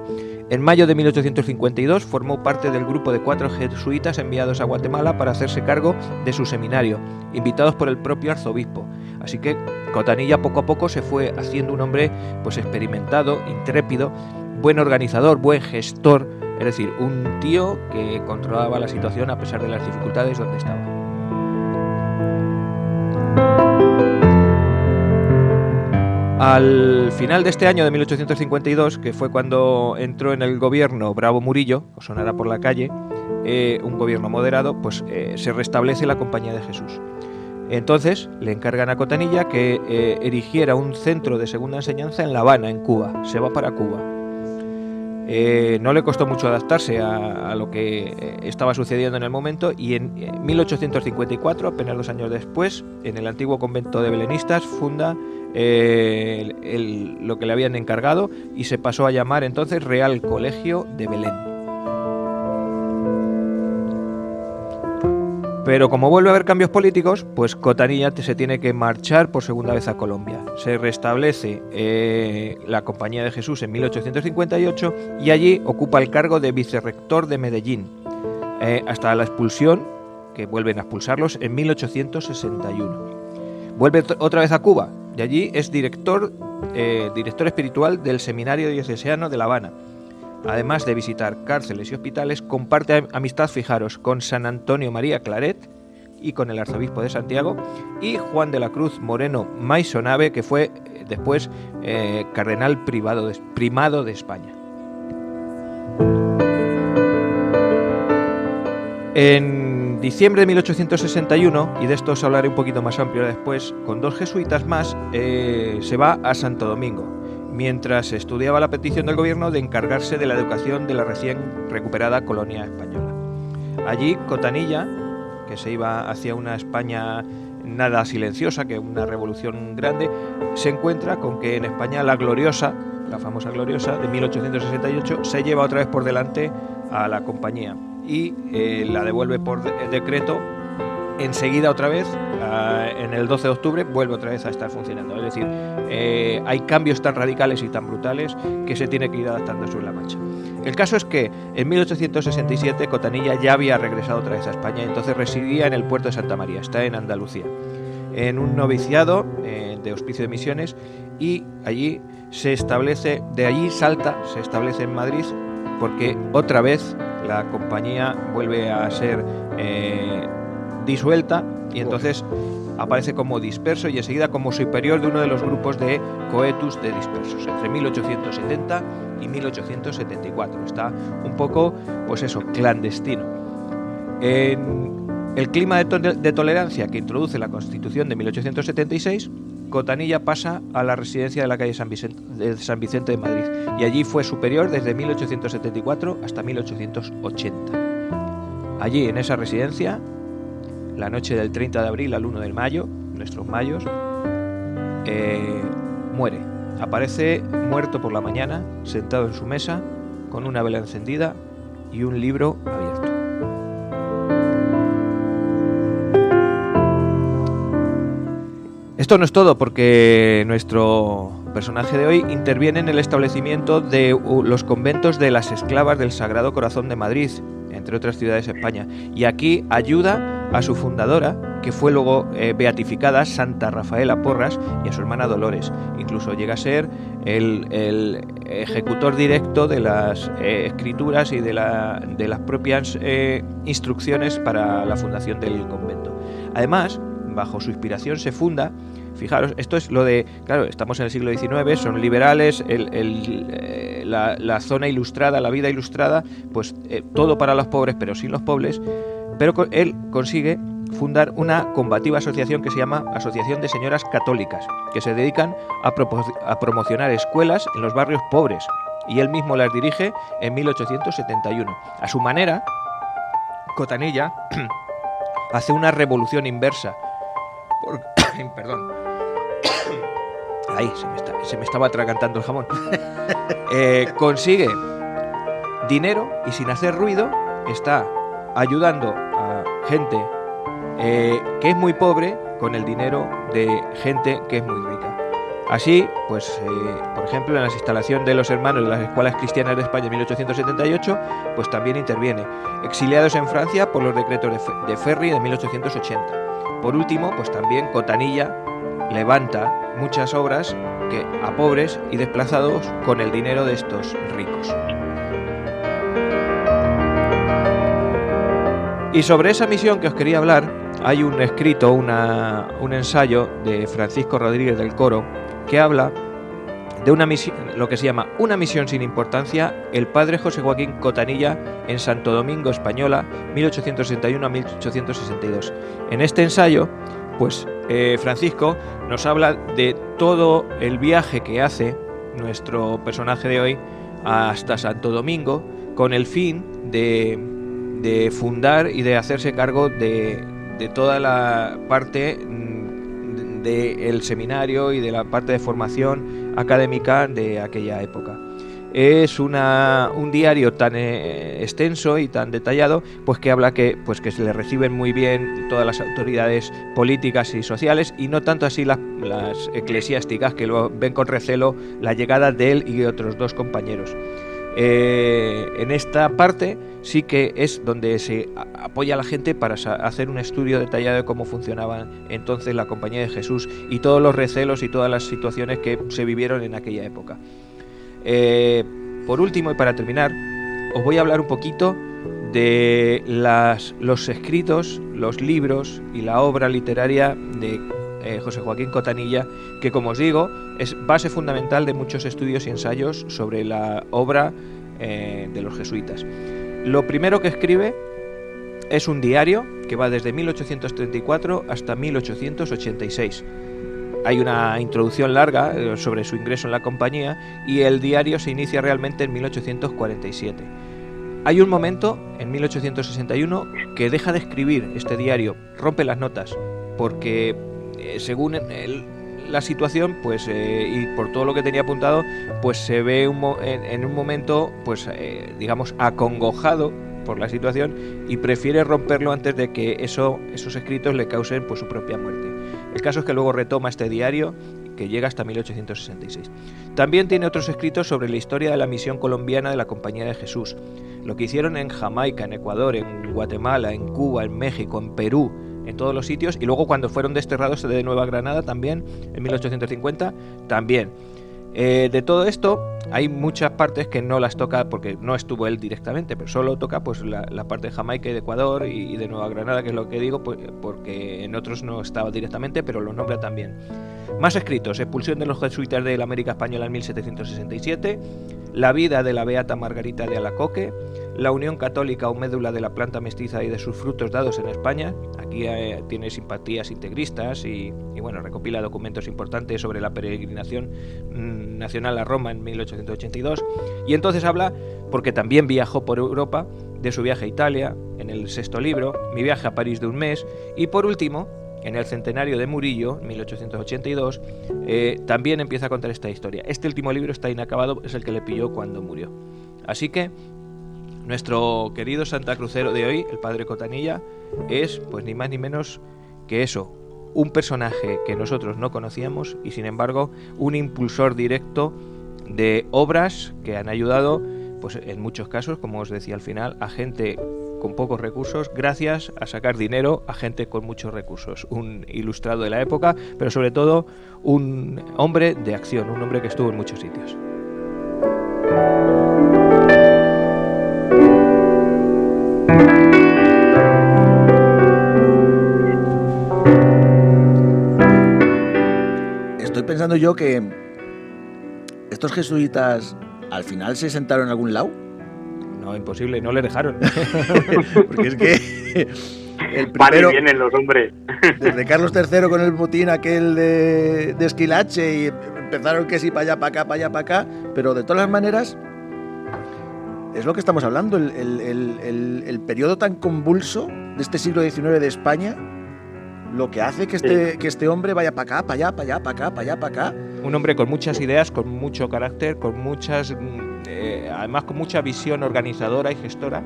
En mayo de 1852 formó parte del grupo de 4 jesuitas enviados a Guatemala para hacerse cargo de su seminario, invitados por el propio arzobispo. Así que Cotanilla poco a poco se fue haciendo un hombre pues experimentado, intrépido, buen organizador, buen gestor. Es decir, un tío que controlaba la situación a pesar de las dificultades donde estaba. Al final de este año de 1852, que fue cuando entró en el gobierno Bravo Murillo, os sonará por la calle, un gobierno moderado, pues se restablece la Compañía de Jesús. Entonces le encargan a Cotanilla que erigiera un centro de segunda enseñanza en La Habana, en Cuba. Se va para Cuba. No le costó mucho adaptarse a lo que estaba sucediendo en el momento, y en 1854, apenas 2 años después, en el antiguo convento de belenistas, funda lo que le habían encargado, y se pasó a llamar entonces Real Colegio de Belén. Pero como vuelve a haber cambios políticos, pues Cotanilla se tiene que marchar por segunda vez a Colombia. Se restablece la Compañía de Jesús en 1858 y allí ocupa el cargo de vicerrector de Medellín, hasta la expulsión, que vuelven a expulsarlos en 1861. Vuelve otra vez a Cuba y allí es director espiritual del Seminario Diocesano de La Habana. Además de visitar cárceles y hospitales, comparte amistad, fijaros, con San Antonio María Claret y con el arzobispo de Santiago, y Juan de la Cruz Moreno Maisonave, que fue después cardenal primado de España. En diciembre de 1861, y de esto os hablaré un poquito más amplio después, con 2 jesuitas más, se va a Santo Domingo, mientras estudiaba la petición del gobierno de encargarse de la educación de la recién recuperada colonia española. Allí, Cotanilla, que se iba hacia una España nada silenciosa, que una revolución grande, se encuentra con que en España la famosa Gloriosa de 1868, se lleva otra vez por delante a la compañía y la devuelve por decreto. Enseguida otra vez, en el 12 de octubre, vuelve otra vez a estar funcionando. Es decir, hay cambios tan radicales y tan brutales que se tiene que ir adaptando sobre la marcha. El caso es que en 1867 Cotanilla ya había regresado otra vez a España, y entonces residía en el puerto de Santa María, está en Andalucía. en un noviciado de Hospicio de Misiones, y allí se establece, de allí salta, se establece en Madrid, porque otra vez la compañía vuelve a ser disuelta, y entonces aparece como disperso y enseguida como superior de uno de los grupos de coetus de dispersos, entre 1870 y 1874. Está un poco, pues eso, clandestino. En el clima de tolerancia que introduce la Constitución de 1876, Cotanilla pasa a la residencia de la calle San Vicente de Madrid, y allí fue superior desde 1874 hasta 1880. Allí, en esa residencia, la noche del 30 de abril al 1 de mayo, nuestros mayos, muere. Aparece muerto por la mañana, sentado en su mesa, con una vela encendida y un libro abierto. Esto no es todo, porque nuestro personaje de hoy interviene en el establecimiento de los conventos de las esclavas del Sagrado Corazón de Madrid, entre otras ciudades de España, y aquí ayuda a su fundadora, que fue luego beatificada, Santa Rafaela Porras, y a su hermana Dolores. Incluso llega a ser el ejecutor directo de las escrituras y de las propias instrucciones para la fundación del convento. Además, bajo su inspiración se funda, fijaros, esto es lo de, claro, estamos en el siglo XIX, son liberales, la zona ilustrada, la vida ilustrada, pues todo para los pobres, pero sin los pobres, pero él consigue fundar una combativa asociación que se llama Asociación de Señoras Católicas, que se dedican a promocionar escuelas en los barrios pobres, y él mismo las dirige en 1871. A su manera, Cotanilla hace una revolución inversa. Perdón. Ahí, se me estaba atragantando el jamón. Consigue dinero y sin hacer ruido está ayudando a gente que es muy pobre con el dinero de gente que es muy rica. Así, pues, por ejemplo, en la instalación de los hermanos de las escuelas cristianas de España en 1878, pues también interviene. Exiliados en Francia por los decretos de Ferry de 1880. Por último, pues también Cotanilla levanta muchas obras a pobres y desplazados con el dinero de estos ricos. Y sobre esa misión que os quería hablar, hay un escrito, un ensayo de Francisco Rodríguez del Coro, que habla de una misión, lo que se llama Una misión sin importancia, el padre José Joaquín Cotanilla en Santo Domingo Española, 1861 a 1862. En este ensayo, pues Francisco nos habla de todo el viaje que hace nuestro personaje de hoy hasta Santo Domingo, con el fin de fundar y de hacerse cargo de toda la parte del seminario y de la parte de formación académica de aquella época. Es un diario tan extenso y tan detallado, pues que habla que se le reciben muy bien todas las autoridades políticas y sociales, y no tanto así las eclesiásticas, que lo ven con recelo la llegada de él y de otros dos compañeros. En esta parte sí que es donde se apoya a la gente para hacer un estudio detallado de cómo funcionaba entonces la Compañía de Jesús y todos los recelos y todas las situaciones que se vivieron en aquella época. Por último, y para terminar, os voy a hablar un poquito de los escritos, los libros y la obra literaria de José Joaquín Cotanilla, que, como os digo, es base fundamental de muchos estudios y ensayos sobre la obra de los jesuitas. Lo primero que escribe es un diario que va desde 1834 hasta 1886. Hay una introducción larga sobre su ingreso en la compañía, y el diario se inicia realmente en 1847. Hay un momento, en 1861, que deja de escribir este diario, rompe las notas, porque según la situación, pues y por todo lo que tenía apuntado, pues se ve en un momento, pues digamos, acongojado por la situación, y prefiere romperlo antes de que esos escritos le causen, pues, su propia muerte. El caso es que luego retoma este diario, que llega hasta 1866. También tiene otros escritos sobre la historia de la misión colombiana de la Compañía de Jesús. lo que hicieron en Jamaica, en Ecuador, en Guatemala, en Cuba, en México, en Perú, en todos los sitios, y luego cuando fueron desterrados de Nueva Granada también, en 1850, también. De todo esto hay muchas partes que no las toca porque no estuvo él directamente, pero solo toca pues la parte de Jamaica y de Ecuador y de Nueva Granada, que es lo que digo, pues, porque en otros no estaba directamente, pero los nombra también. Más escritos: expulsión de los jesuitas de la América Española en 1767, la vida de la beata Margarita de Alacoque, la unión católica o médula de la planta mestiza y de sus frutos dados en España. Aquí tiene simpatías integristas y bueno, recopila documentos importantes sobre la peregrinación nacional a Roma en 1882. Y entonces habla, porque también viajó por Europa, de su viaje a Italia, en el 6º libro, mi viaje a París de un mes, y por último, en el centenario de Murillo, 1882, también empieza a contar esta historia. Este último libro está inacabado, es el que le pilló cuando murió. Así que nuestro querido santacrucero de hoy, el padre Cotanilla, es pues ni más ni menos que eso, un personaje que nosotros no conocíamos y sin embargo un impulsor directo de obras que han ayudado, pues en muchos casos, como os decía al final, a gente con pocos recursos, gracias a sacar dinero a gente con muchos recursos. Un ilustrado de la época, pero sobre todo un hombre de acción, un hombre que estuvo en muchos sitios. Estoy pensando yo que estos jesuitas al final se sentaron en algún lado. No, imposible, no le dejaron. Porque es que el Van y primero, vienen los hombres. desde Carlos III con el botín aquel de Esquilache, y empezaron que sí, para allá, para acá, para allá, para acá, pero de todas las maneras es lo que estamos hablando, el periodo tan convulso de este siglo XIX de España, lo que hace que este hombre vaya para acá, para allá, para allá, para acá, para allá, para acá. Un hombre con muchas ideas, con mucho carácter, con muchas, además con mucha visión organizadora y gestora,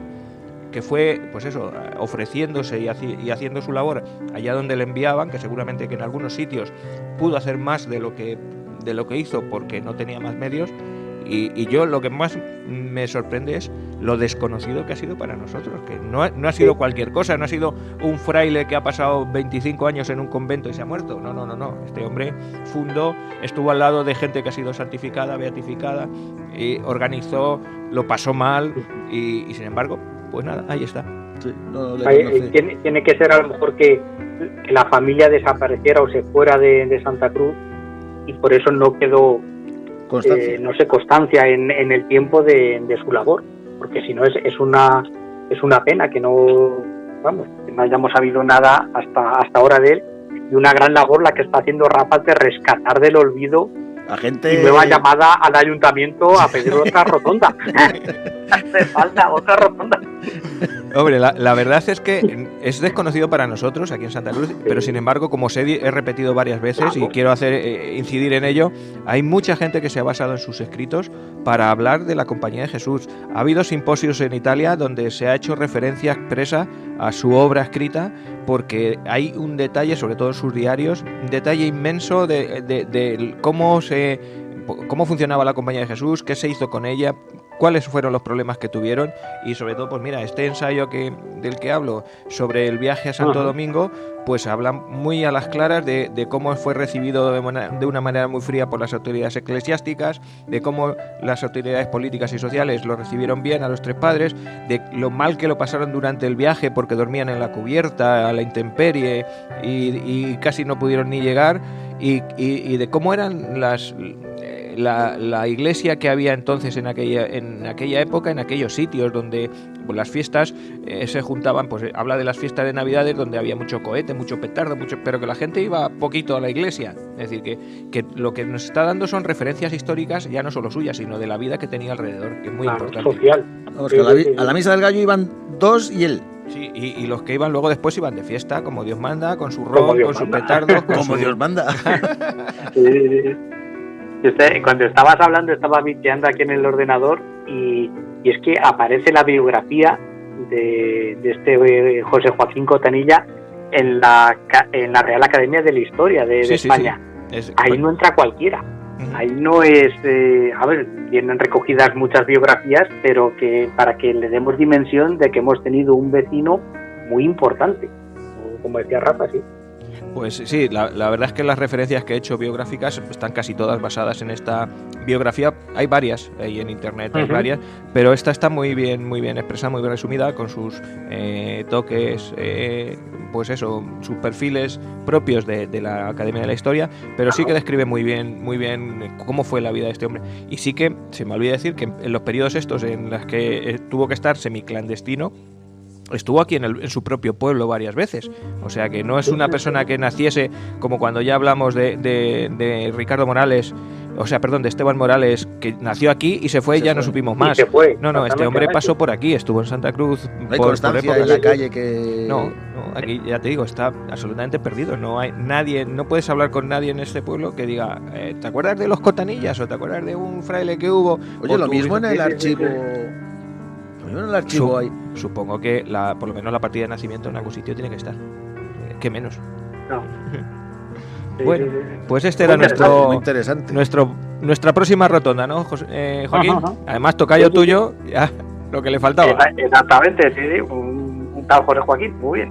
que fue, pues eso, ofreciéndose y haciendo su labor allá donde le enviaban, que seguramente que en algunos sitios pudo hacer más de lo que hizo porque no tenía más medios. Y yo lo que más me sorprende es lo desconocido que ha sido para nosotros, que no ha sido cualquier cosa, no ha sido un fraile que ha pasado 25 años en un convento y se ha muerto. No. Este hombre estuvo al lado de gente que ha sido santificada, beatificada, y organizó, lo pasó mal y sin embargo, pues nada, ahí está. Sí, no le tiene que ser a lo mejor que la familia desapareciera o se fuera de Santa Cruz y por eso no quedó constancia en el tiempo de su labor, porque si no es una pena que no hayamos sabido nada hasta ahora de él, y una gran labor la que está haciendo Rafa de rescatar del olvido a gente... y nueva llamada al ayuntamiento a pedir otra rotonda. Hace falta otra rotonda. Hombre, la verdad es que es desconocido para nosotros aquí en Santa Cruz, pero sin embargo, como he repetido varias veces y quiero incidir en ello, hay mucha gente que se ha basado en sus escritos para hablar de la Compañía de Jesús. Ha habido simposios en Italia donde se ha hecho referencia expresa a su obra escrita, porque hay un detalle, sobre todo en sus diarios, un detalle inmenso de cómo funcionaba la Compañía de Jesús, qué se hizo con ella, cuáles fueron los problemas que tuvieron y sobre todo, pues mira, este ensayo del que hablo sobre el viaje a Santo Domingo, pues habla muy a las claras de cómo fue recibido de una manera muy fría por las autoridades eclesiásticas, de cómo las autoridades políticas y sociales lo recibieron bien a los tres padres, de lo mal que lo pasaron durante el viaje porque dormían en la cubierta, a la intemperie y casi no pudieron ni llegar, y de cómo eran la iglesia que había entonces en aquella época, en aquellos sitios donde pues, las fiestas se juntaban, pues habla de las fiestas de Navidades donde había mucho cohete, mucho petardo, pero que la gente iba poquito a la iglesia. Es decir, que lo que nos está dando son referencias históricas, ya no solo suyas, sino de la vida que tenía alrededor, que es muy importante. Social. Vamos, que a la misa del gallo iban 2 y él. Sí, y los que iban luego después iban de fiesta, como Dios manda, con su ron, con sus petardos. Como Dios manda. Sí. Cuando estabas hablando, estaba bicheando aquí en el ordenador y es que aparece la biografía de este José Joaquín Cotanilla en la Real Academia de la Historia de España. Sí. Ahí no entra cualquiera. Ahí no es, vienen recogidas muchas biografías, pero que para que le demos dimensión de que hemos tenido un vecino muy importante, como decía Rafa, sí. Pues sí, la verdad es que las referencias que he hecho biográficas están casi todas basadas en esta biografía. Hay varias ahí en internet, hay varias, pero esta está muy bien expresada, muy bien resumida, con sus toques, pues eso, sus perfiles propios de la Academia de la Historia, pero sí que describe muy bien cómo fue la vida de este hombre. Y sí que, se me olvida decir, que en los periodos estos en los que tuvo que estar semiclandestino, estuvo aquí en su propio pueblo varias veces. O sea que no es una persona que naciese como cuando ya hablamos de Ricardo Morales, de Esteban Morales, que nació aquí y se fue y ya no supimos más. No, este hombre pasó por aquí, estuvo en Santa Cruz. No hay constancia en la calle que... No, aquí ya te digo, está absolutamente perdido. No hay nadie, no puedes hablar con nadie en este pueblo que diga, ¿te acuerdas de los Cotanillas? ¿O te acuerdas de un fraile que hubo? Oye, lo mismo en el archivo... En el archivo hay. Supongo que por lo menos la partida de nacimiento en algún sitio tiene que estar. ¿Qué menos? No. Bueno, pues este era nuestra próxima rotonda, ¿no, Joaquín? Además, tocayo tuyo, ya lo que le faltaba. Exactamente, sí, un tal Jorge Joaquín, muy bien.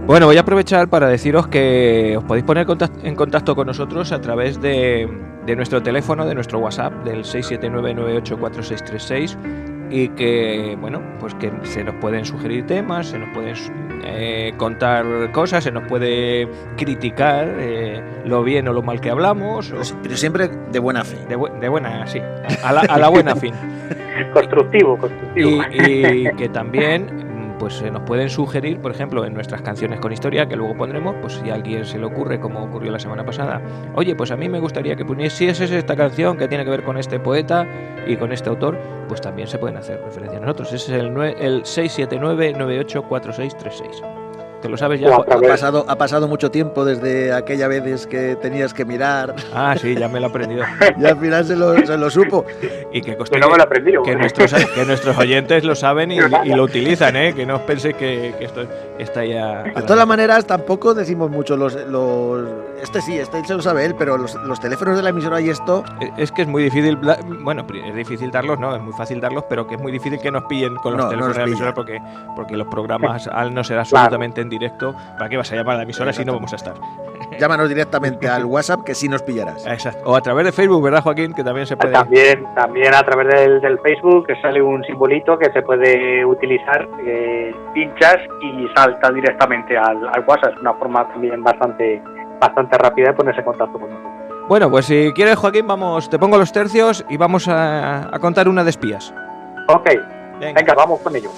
Bueno, voy a aprovechar para deciros que os podéis poner en contacto con nosotros a través de nuestro teléfono, de nuestro WhatsApp, del 679984636, y que, bueno, pues que se nos pueden sugerir temas, se nos pueden contar cosas, se nos puede criticar lo bien o lo mal que hablamos. Pero siempre de buena fe. De buena, sí, a la buena fin. Constructivo. Y que también... pues se nos pueden sugerir, por ejemplo, en nuestras canciones con historia, que luego pondremos, pues si a alguien se le ocurre, como ocurrió la semana pasada, oye, pues a mí me gustaría que pusieses esta canción que tiene que ver con este poeta y con este autor, pues también se pueden hacer referencia a nosotros. Ese es el 679984636. ¿Te lo sabes ya? Ha pasado mucho tiempo desde aquella vez que tenías que mirar. Ah, sí, ya me lo he aprendido. Y al final se lo supo. Y que no me lo aprendí. Que nuestros oyentes lo saben y lo utilizan, que no os penséis que esto está ya... De todas maneras, tampoco decimos mucho este se lo sabe él, pero los teléfonos de la emisora y esto... Es que es muy difícil... Bueno, es difícil darlos, no, es muy fácil darlos, pero que es muy difícil que nos pillen con los teléfonos de la emisora porque los programas, al no ser absolutamente en directo, ¿para qué vas a llamar a la emisora si no vamos a estar? Llámanos directamente al WhatsApp, que sí nos pillarás. Exacto. O a través de Facebook, ¿verdad, Joaquín? Que también se puede... También a través del Facebook, que sale un simbolito que se puede utilizar, pinchas y salta directamente al WhatsApp. Es una forma también bastante rápida de ponerse en contacto con nosotros. Bueno, pues si quieres, Joaquín, te pongo los tercios y vamos a contar una de espías. Ok, venga, vamos con ello.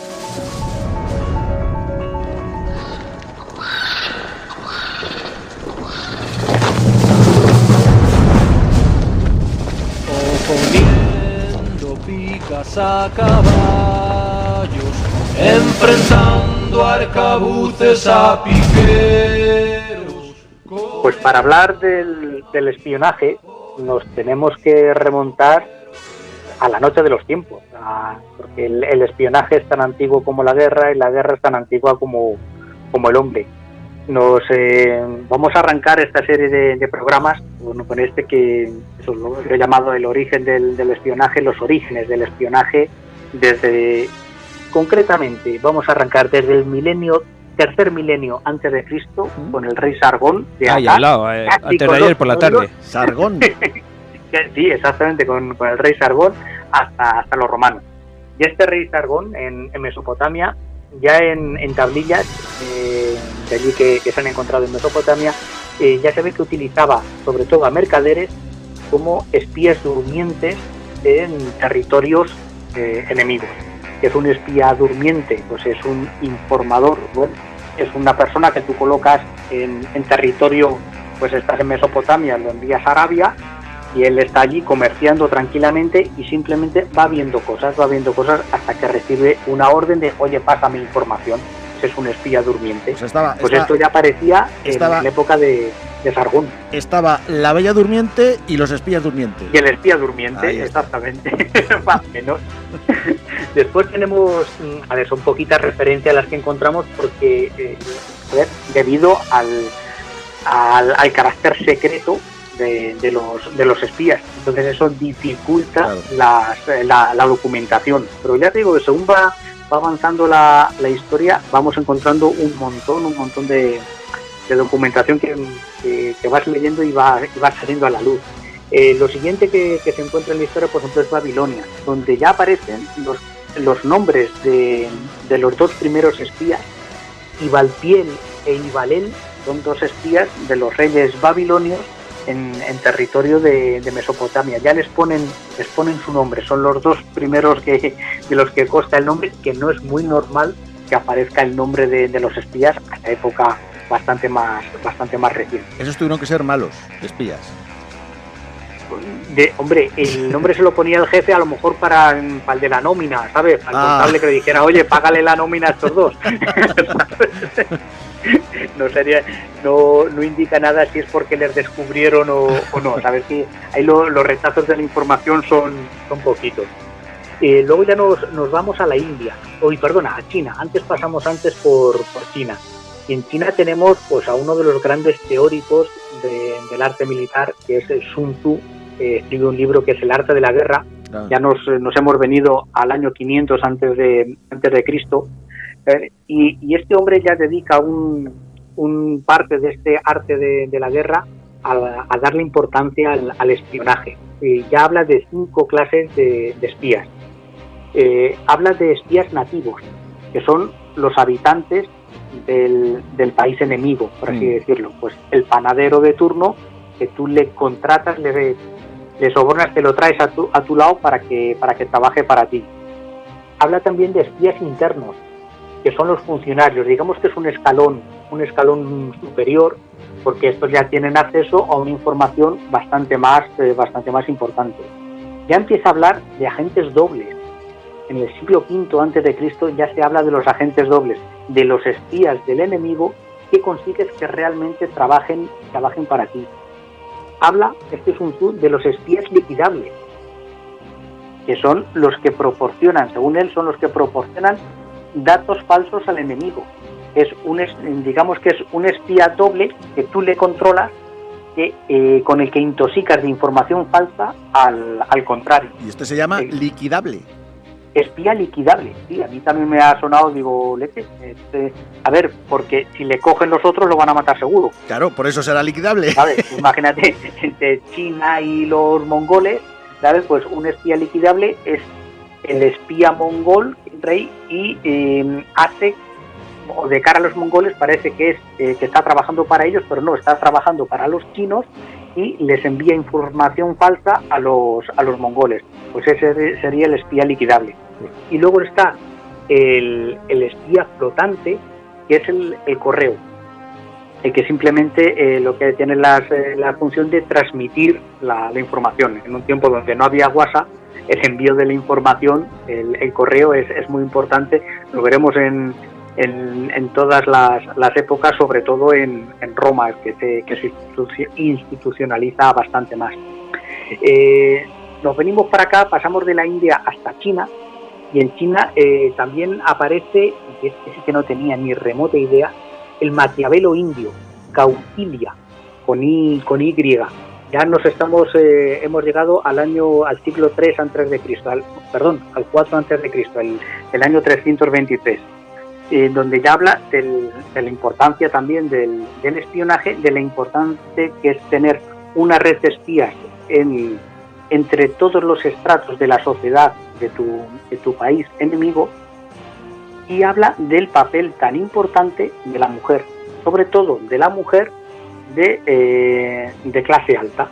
Poniendo picas a caballos, enfrentando arcabuces a piqueros. Pues para hablar del espionaje nos tenemos que remontar a la noche de los tiempos, porque el espionaje es tan antiguo como la guerra y la guerra es tan antigua como el hombre. Vamos a arrancar esta serie de programas con este que lo he llamado el origen del espionaje, los orígenes del espionaje, concretamente vamos a arrancar desde el tercer milenio antes de Cristo, con el rey Sargón de Akkad. Al lado, antes de ayer por la tarde. Sargón. Sí, exactamente, con el rey Sargón hasta los romanos. Y este rey Sargón en Mesopotamia, ya en tablillas de allí que se han encontrado en Mesopotamia, ya se ve que utilizaba sobre todo a mercaderes como espías durmientes en territorios enemigos. ¿Qué es un espía durmiente? Pues es un informador, bueno, es una persona que tú colocas en territorio, pues estás en Mesopotamia, lo envías a Arabia y él está allí comerciando tranquilamente y simplemente va viendo cosas hasta que recibe una orden de, oye, pásame información. es un espía durmiente. Pues esto ya aparecía en la época de Sargón. Estaba la Bella Durmiente y los espías durmientes. Y el espía durmiente, exactamente. Más o menos. Después tenemos, son poquitas referencias las que encontramos porque, debido al carácter secreto de los espías. Entonces eso dificulta la documentación. Pero ya te digo que según va avanzando la historia, vamos encontrando un montón de documentación que vas leyendo y va saliendo a la luz. Lo siguiente que se encuentra en la historia, por ejemplo, es Babilonia, donde ya aparecen los nombres de los dos primeros espías. Ibalpiel e Ibalel son dos espías de los reyes babilonios en territorio de Mesopotamia. Ya les ponen su nombre, son los dos primeros de los que consta el nombre, que no es muy normal que aparezca el nombre de los espías a la época bastante más reciente. Esos tuvieron que ser malos, espías. Hombre, el nombre se lo ponía el jefe a lo mejor para el de la nómina, ¿sabes? Al contable que le dijera, oye, págale la nómina a estos dos. No indica nada si es porque les descubrieron o no. Sabes que ahí los retazos de la información son poquitos. Luego ya nos vamos a la India, a China. Pasamos por China. Y en China tenemos pues a uno de los grandes teóricos del arte militar, que es Sun Tzu. Escribe un libro que es El arte de la guerra. Ya nos hemos venido al año 500 antes de Cristo. Y este hombre ya dedica un parte de este arte de la guerra a darle importancia al espionaje. Ya habla de 5 clases de espías. Habla de espías nativos, que son los habitantes del país enemigo, por así decirlo. Pues el panadero de turno, que tú le contratas, le sobornas, te lo traes a tu lado para que trabaje para ti. Habla también de espías internos, que son los funcionarios. Digamos que es un escalón superior, porque estos ya tienen acceso a una información bastante más importante. Ya empieza a hablar de agentes dobles. En el siglo V a.C. ya se habla de los agentes dobles, de los espías del enemigo, que consigues que realmente trabajen para ti. Habla, este es un Tzu, de los espías liquidables, que son los que proporcionan, según él, son los que proporcionan datos falsos al enemigo. Digamos que es un espía doble que tú le controlas, con el que intoxicas de información falsa al contrario. Y esto se llama liquidable. Espía liquidable, sí, a mí también me ha sonado, digo, a ver, porque si le cogen los otros lo van a matar seguro. Claro, por eso será liquidable. ¿Sabes? Imagínate, entre China y los mongoles, ¿sabes? Pues un espía liquidable es el espía mongol, rey, y hace, o de cara a los mongoles parece que está trabajando para ellos, pero no, está trabajando para los chinos y les envía información falsa a los mongoles. Pues ese sería el espía liquidable. Y luego está el espía flotante, que es el correo, que simplemente lo que tiene la función de transmitir la información. En un tiempo donde no había WhatsApp, el envío de la información, el correo es muy importante. Lo veremos en todas las épocas, sobre todo en Roma, que se institucionaliza bastante más. Nos venimos para acá, pasamos de la India hasta China, y en China también aparece, y ese sí que no tenía ni remota idea, el Maquiavelo indio, Kautilya, con Y. Ya hemos llegado al siglo 3 antes de Cristo, al 4 antes de Cristo, el año 323. Donde ya habla de la importancia también del espionaje, de la importancia que es tener una red de espías entre todos los estratos de la sociedad de tu país enemigo, y habla del papel tan importante de la mujer, sobre todo de la mujer de clase alta,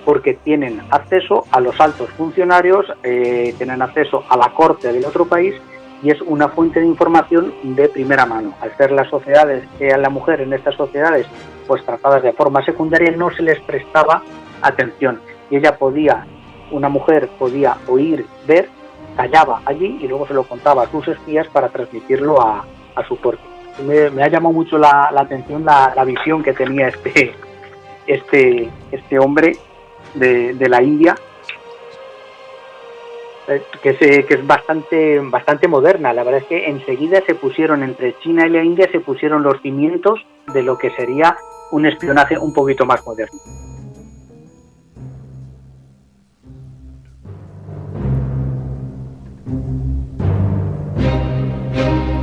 porque tienen acceso a los altos funcionarios, tienen acceso a la corte del otro país, y es una fuente de información de primera mano. Al ser las sociedades, a la mujer en estas sociedades pues tratadas de forma secundaria, no se les prestaba atención, y una mujer podía oír, ver, callaba allí y luego se lo contaba a sus espías para transmitirlo a su fuerte. Me ha llamado mucho la atención la visión que tenía este hombre de la India, que es bastante moderna. La verdad es que enseguida se pusieron, entre China y la India, se pusieron los cimientos de lo que sería un espionaje un poquito más moderno.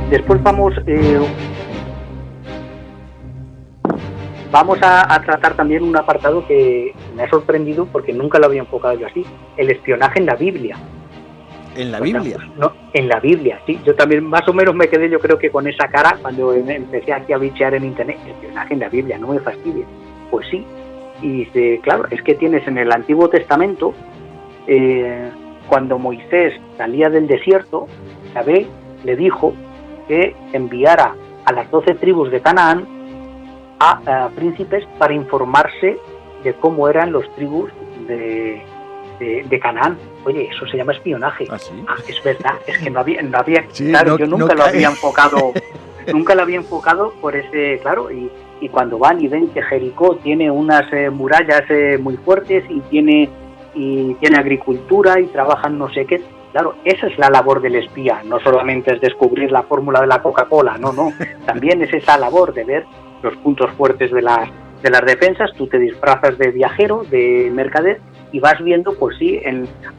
Después vamos a tratar también un apartado que me ha sorprendido porque nunca lo había enfocado yo así: el espionaje en la Biblia. ¿En la Biblia? No, en la Biblia, sí. Yo también más o menos me quedé, yo creo que con esa cara cuando empecé aquí a bichear en internet. Espionaje en la Biblia, no me fastidies. Pues sí. Y dice, claro, es que tienes en el Antiguo Testamento, cuando Moisés salía del desierto, Yahvé le dijo que enviara a las 12 tribus de Canaán a príncipes para informarse de cómo eran los tribus de Canaán. Oye, eso se llama espionaje. ¿Ah, sí? Es verdad, es que no había sí, claro, yo nunca lo había enfocado, nunca lo había enfocado por ese, claro, y cuando van y ven que Jericó tiene unas murallas muy fuertes y tiene agricultura y trabajan no sé qué. Claro, esa es la labor del espía. No solamente es descubrir la fórmula de la Coca-Cola, no. También es esa labor de ver los puntos fuertes de las defensas. Tú te disfrazas de viajero, de mercader, y vas viendo, pues sí,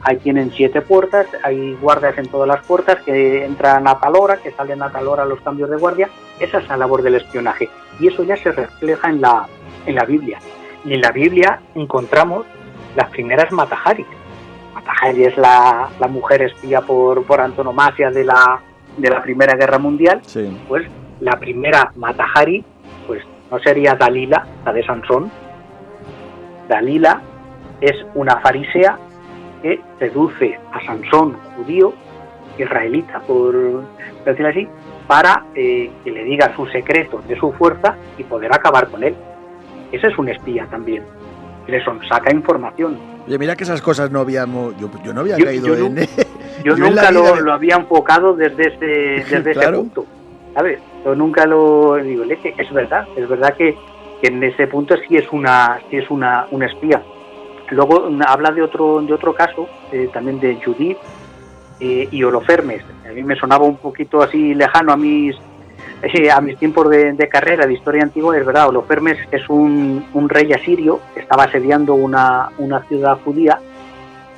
ahí tienen 7 puertas, hay guardias en todas las puertas que entran a tal hora, que salen a tal hora los cambios de guardia. Esa es la labor del espionaje. Y eso ya se refleja en la Biblia. Y en la Biblia encontramos las primeras Mata-Hari. Mata-Hari es la mujer espía por antonomasia de la Primera Guerra Mundial. Sí. Pues la primera Mata-Hari, pues no sería Dalila, la de Sansón. Dalila es una farisea que seduce a Sansón, judío, israelita, por decirlo así, para que le diga sus secretos de su fuerza y poder acabar con él. Ese es un espía también. Le saca información. Oye, mira que esas cosas no habíamos... Yo no había caído en... Yo nunca lo había enfocado desde ese claro. punto, ¿sabes? Yo nunca lo digo, es verdad que en ese punto sí es una espía. Luego habla de otro caso, también de Judith y Holofernes. A mí me sonaba un poquito así lejano a mis tiempos de carrera, de historia antigua. Es verdad, Holofernes es un rey asirio que estaba asediando una ciudad judía,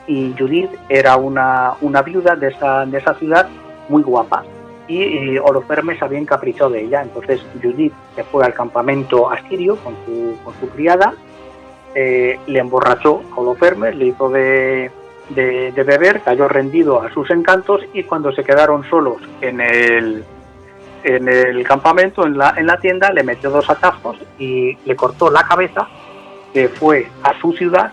y Judith era una viuda de esa ciudad muy guapa, y Holofernes había encaprichado de ella. Entonces Judith se fue al campamento asirio con su criada, le emborrachó a Holofernes, le hizo de beber, cayó rendido a sus encantos, y cuando se quedaron solos en el campamento, en la tienda, le metió 2 atajos y le cortó la cabeza, que fue a su ciudad,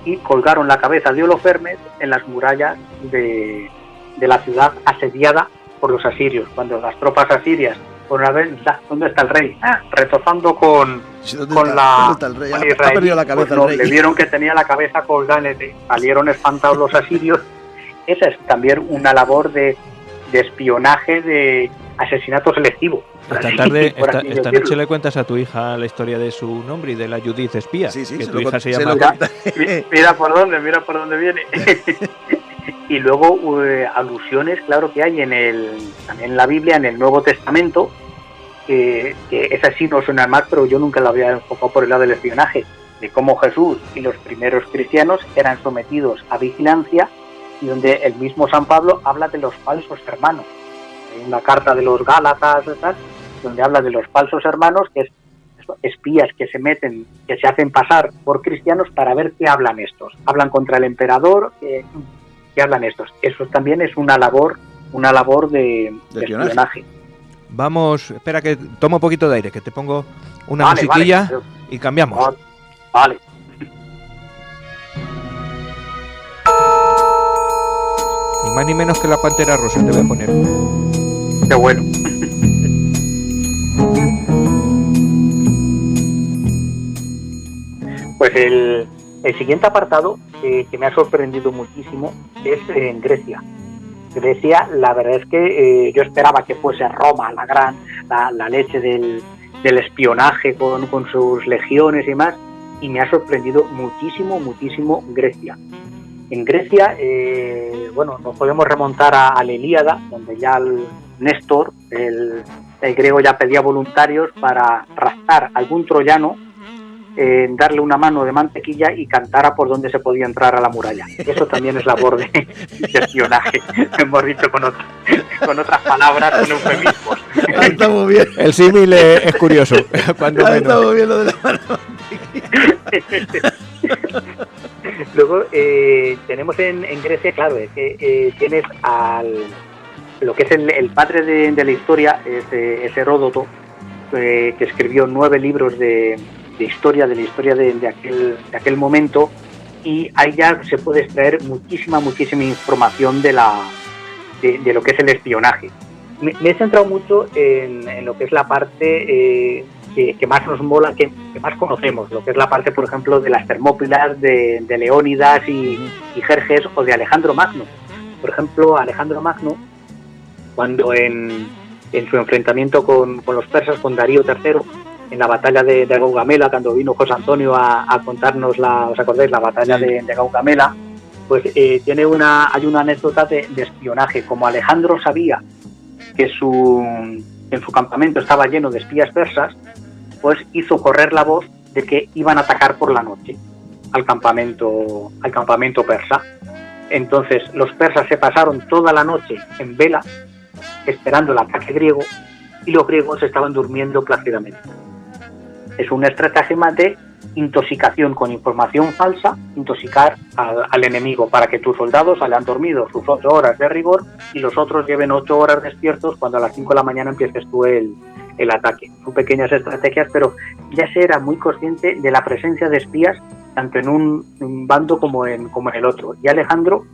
y colgaron la cabeza de Holofernes en las murallas de la ciudad asediada por los asirios. Cuando las tropas asirias fueron a ver, ¿dónde está el rey? Retozando con Israel. Ha perdido la cabeza, pues el rey. Le vieron que tenía la cabeza colgada, salieron espantados los asirios. Esa es también una labor de espionaje, de asesinato selectivo. Esta noche le cuentas a tu hija la historia de su nombre y de la Judith espía. Sí, que tu hija se llama... Mira por dónde viene. Y luego alusiones, claro, que hay también en la Biblia, en el Nuevo Testamento, que esa sí no suena mal, pero yo nunca lo había enfocado por el lado del espionaje, de cómo Jesús y los primeros cristianos eran sometidos a vigilancia, y donde el mismo San Pablo habla de los falsos hermanos. Hay una carta de los Gálatas, donde habla de los falsos hermanos, que es espías que se hacen pasar por cristianos para ver qué hablan estos. Hablan contra el emperador, ¿qué hablan estos? Eso también es una labor de espionaje. Vamos, espera que tomo un poquito de aire, que te pongo una musiquilla y cambiamos. Vale. Ni más ni menos que la Pantera Rosa te voy a poner. Qué bueno. Pues el siguiente apartado que me ha sorprendido muchísimo es en Grecia. Grecia, la verdad es que yo esperaba que fuese Roma la leche del espionaje con sus legiones y más, y me ha sorprendido muchísimo Grecia. En Grecia, nos podemos remontar a la Ilíada, donde ya Néstor, el griego, ya pedía voluntarios para raptar a algún troyano, darle una mano de mantequilla y cantara por donde se podía entrar a la muralla. Eso también es labor de espionaje, hemos dicho con otras palabras, con eufemismos. Está muy bien. El símil es curioso, cuando menos. Está muy bien lo de la mano de mantequilla. Luego tenemos en Grecia, claro, es que tienes lo que es el padre de la historia, es Heródoto, que escribió 9 libros de historia de aquel momento, y ahí ya se puede extraer muchísima información de lo que es el espionaje. Me he centrado mucho en lo que es la parte que más nos mola, que más conocemos, lo que es la parte, por ejemplo, de las Termópilas, de Leónidas y Jerjes, o de Alejandro Magno. Por ejemplo, Alejandro Magno, cuando en su enfrentamiento con los persas, con Darío III, en la batalla de Gaugamela, cuando vino José Antonio a contarnos ¿os acordáis? La batalla de Gaugamela, pues hay una anécdota de espionaje. Como Alejandro sabía que en su campamento estaba lleno de espías persas, pues hizo correr la voz de que iban a atacar por la noche al campamento persa. Entonces los persas se pasaron toda la noche en vela esperando el ataque griego, y los griegos estaban durmiendo plácidamente. Es una estratagema de intoxicación con información falsa, intoxicar al enemigo para que tus soldados hayan dormido sus 8 horas de rigor y los otros lleven 8 horas despiertos cuando a las 5 de la mañana empieces tú el ataque. Son pequeñas estrategias, pero ya se era muy consciente de la presencia de espías tanto en un bando como en el otro. Y Alejandro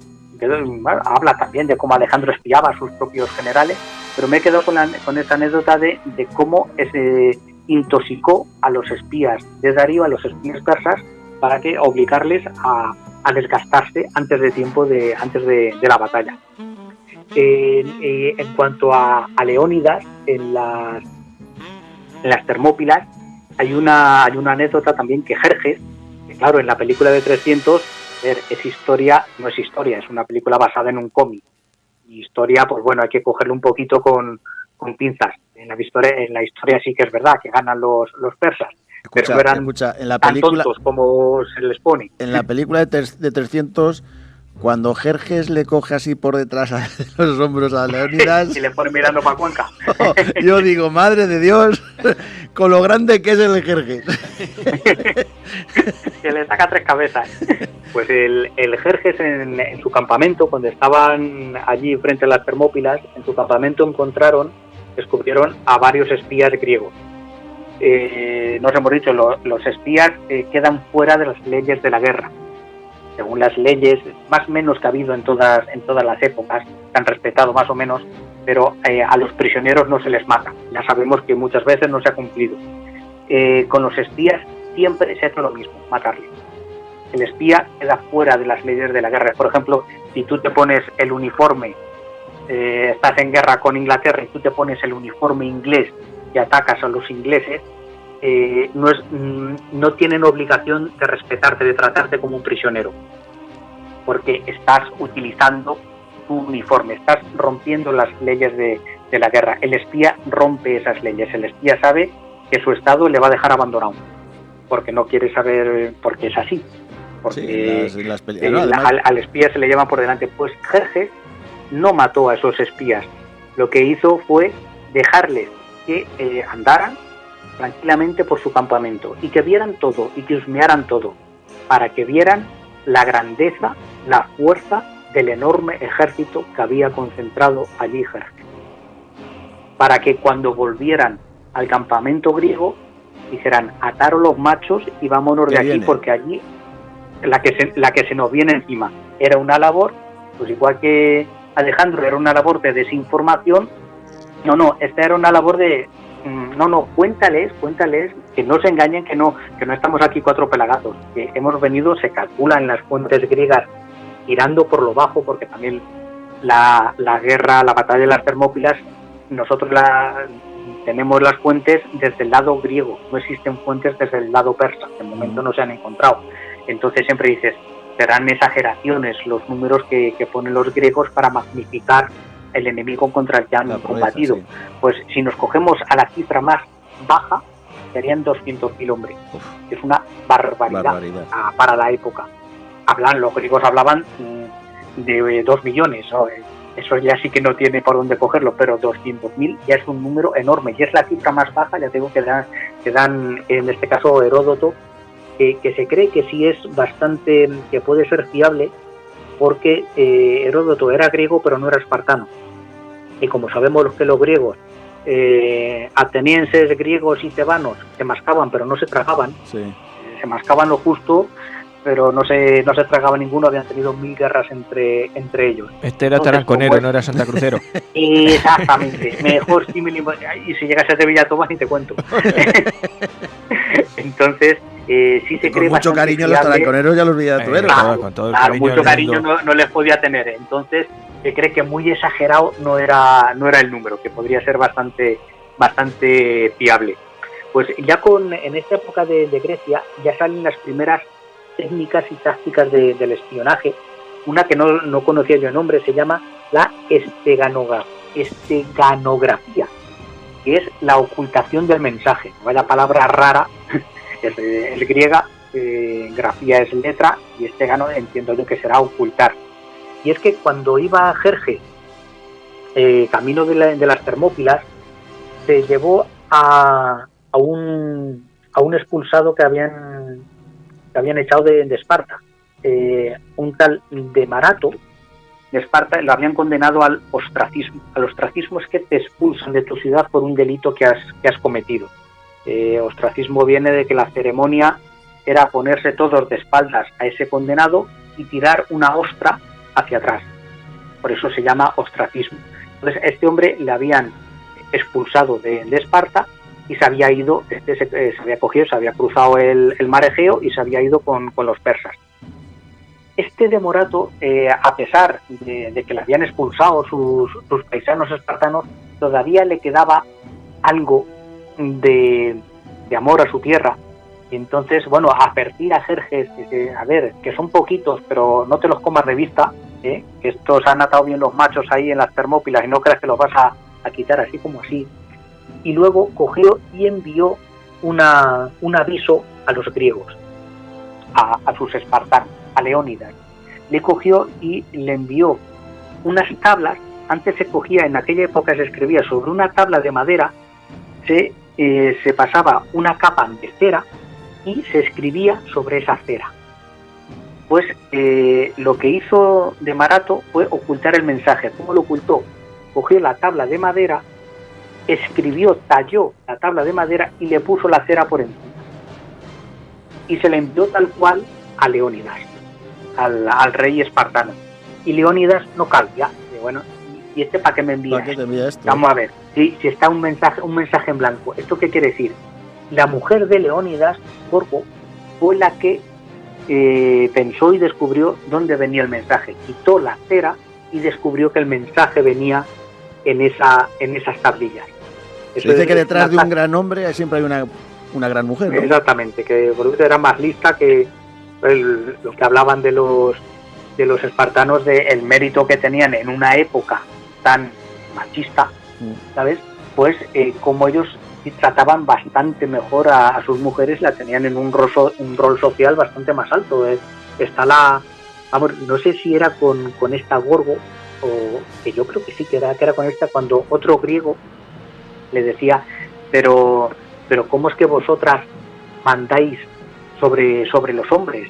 habla también de cómo Alejandro espiaba a sus propios generales, pero me he quedado con esta anécdota de cómo intoxicó a los espías de Darío, a los espías persas, para que obligarles a desgastarse antes de la batalla. En cuanto a Leónidas, en las Termópilas hay una anécdota también que Jerjes, que claro, en la película de 300 es historia, no es historia, es una película basada en un cómic. Y historia, pues bueno, hay que cogerlo un poquito con pinzas. En la historia sí que es verdad que ganan los persas, pero no eran en la tan película, tontos como se les pone. En la película de 300, cuando Jerjes le coge así por detrás a los hombros a Leónidas y le pone mirando para Cuenca. Yo digo, madre de Dios, con lo grande que es el Jerjes. Que le saca 3 cabezas. Pues el Jerjes en su campamento, cuando estaban allí frente a las Termópilas, en su campamento descubrieron a varios espías griegos. Nos hemos dicho, los espías quedan fuera de las leyes de la guerra. Según las leyes, más o menos que ha habido en todas las épocas, se han respetado más o menos, pero a los prisioneros no se les mata. Ya sabemos que muchas veces no se ha cumplido. Con los espías siempre se ha hecho lo mismo, matarles. El espía queda fuera de las leyes de la guerra. Por ejemplo, si tú te pones el uniforme, estás en guerra con Inglaterra y tú te pones el uniforme inglés y atacas a los ingleses, no tienen obligación de respetarte, de tratarte como un prisionero, porque estás utilizando tu uniforme, estás rompiendo las leyes de la guerra. El espía rompe esas leyes. El espía sabe que su estado le va a dejar abandonado, porque no quiere saber, porque es así. Porque al espía se le lleva por delante. Pues Jerjes no mató a esos espías. Lo que hizo fue dejarles que andaran tranquilamente por su campamento y que vieran todo y que husmearan todo, para que vieran la grandeza, la fuerza del enorme ejército que había concentrado allí Jerjes, para que cuando volvieran al campamento griego dijeran: ataros los machos y vámonos de aquí, viene, porque allí la que se nos viene encima. Era una labor, pues igual que Alejandro era una labor de desinformación, esta era una labor de cuéntales que no se engañen, que no estamos aquí 4 pelagatos, que hemos venido, se calcula en las fuentes griegas, tirando por lo bajo, porque también la guerra, la batalla de las Termópilas, nosotros tenemos las fuentes desde el lado griego, no existen fuentes desde el lado persa, de momento no se han encontrado. Entonces siempre dices, serán exageraciones los números que ponen los griegos para magnificar el enemigo contra el que han combatido. Sí. Pues si nos cogemos a la cifra más baja, serían 200.000 hombres. Es una barbaridad. Para la época. Los griegos hablaban de 2 millones, ¿no? Eso ya sí que no tiene por dónde cogerlo, pero 200.000 ya es un número enorme, y es la cifra más baja, ya tengo que dan en este caso Heródoto, que se cree que sí es bastante, que puede ser fiable, porque Heródoto era griego pero no era espartano, y como sabemos que los griegos, atenienses, griegos y tebanos, se mascaban pero no se tragaban, sí. Se mascaban lo justo, pero no se tragaba ninguno, habían tenido 1000 guerras entre ellos. Este era taranconero, no era santacrucero. Exactamente, mejor símil, y si llegas a Sevilla Tomás ni te cuento. Entonces, sí se cree con mucho cariño a los taranconeros y a los villatueros. Con todo el cariño mucho cariño no les podía tener, entonces se cree que muy exagerado no era el número, que podría ser bastante fiable. Pues ya en esta época de Grecia ya salen las primeras técnicas y tácticas del espionaje. Una que no conocía yo el nombre, se llama la esteganografía, que es la ocultación del mensaje. Vaya palabra rara, es griega, grafía es letra, y estegano entiendo yo que será ocultar. Y es que cuando iba Jerjes camino de las Termópilas, se llevó a un expulsado que habían echado de Esparta, un tal Demarato de Esparta, lo habían condenado al ostracismo. Al ostracismo es que te expulsan de tu ciudad por un delito que has cometido. Ostracismo viene de que la ceremonia era ponerse todos de espaldas a ese condenado y tirar una ostra hacia atrás. Por eso se llama ostracismo. Entonces a este hombre le habían expulsado de Esparta y se había ido, se había cogido, se había cruzado el mar Egeo y se había ido con los persas. Este Demarato, a pesar de que le habían expulsado sus paisanos espartanos, todavía le quedaba algo de amor a su tierra. Y entonces, bueno, advertir a Jerjes, a ver, que son poquitos, pero no te los comas de vista, que estos han atado bien los machos ahí en las Termópilas y no creas que los vas a quitar así como así. Y luego cogió y envió un aviso a los griegos, a sus espartanos, a Leónidas. Le cogió y le envió unas tablas. Antes se cogía, en aquella época se escribía sobre una tabla de madera, se pasaba una capa de cera y se escribía sobre esa cera. Pues lo que hizo Demarato fue ocultar el mensaje. ¿Cómo lo ocultó? Cogió la tabla de madera, talló la tabla de madera y le puso la cera por encima. Y se le envió tal cual a Leónidas, al rey espartano. Y Leónidas no cambia. Bueno, ¿y este para qué me envía? ¿Para qué te envía esto? Vamos a ver, si está un mensaje en blanco. ¿Esto qué quiere decir? La mujer de Leónidas, Gorgo, fue la que pensó y descubrió dónde venía el mensaje. Quitó la cera y descubrió que el mensaje venía en esas tablillas. Se dice que detrás de un gran hombre siempre hay una gran mujer, ¿no? Exactamente, que Gorgo era más lista que los que hablaban de los espartanos, del mérito que tenían en una época tan machista, ¿sabes? Pues como ellos trataban bastante mejor a sus mujeres, la tenían en un rol social bastante más alto. Está no sé si era con esta Gorgo, o que yo creo que sí, que era con esta, cuando otro griego le decía, pero ¿cómo es que vosotras mandáis sobre los hombres?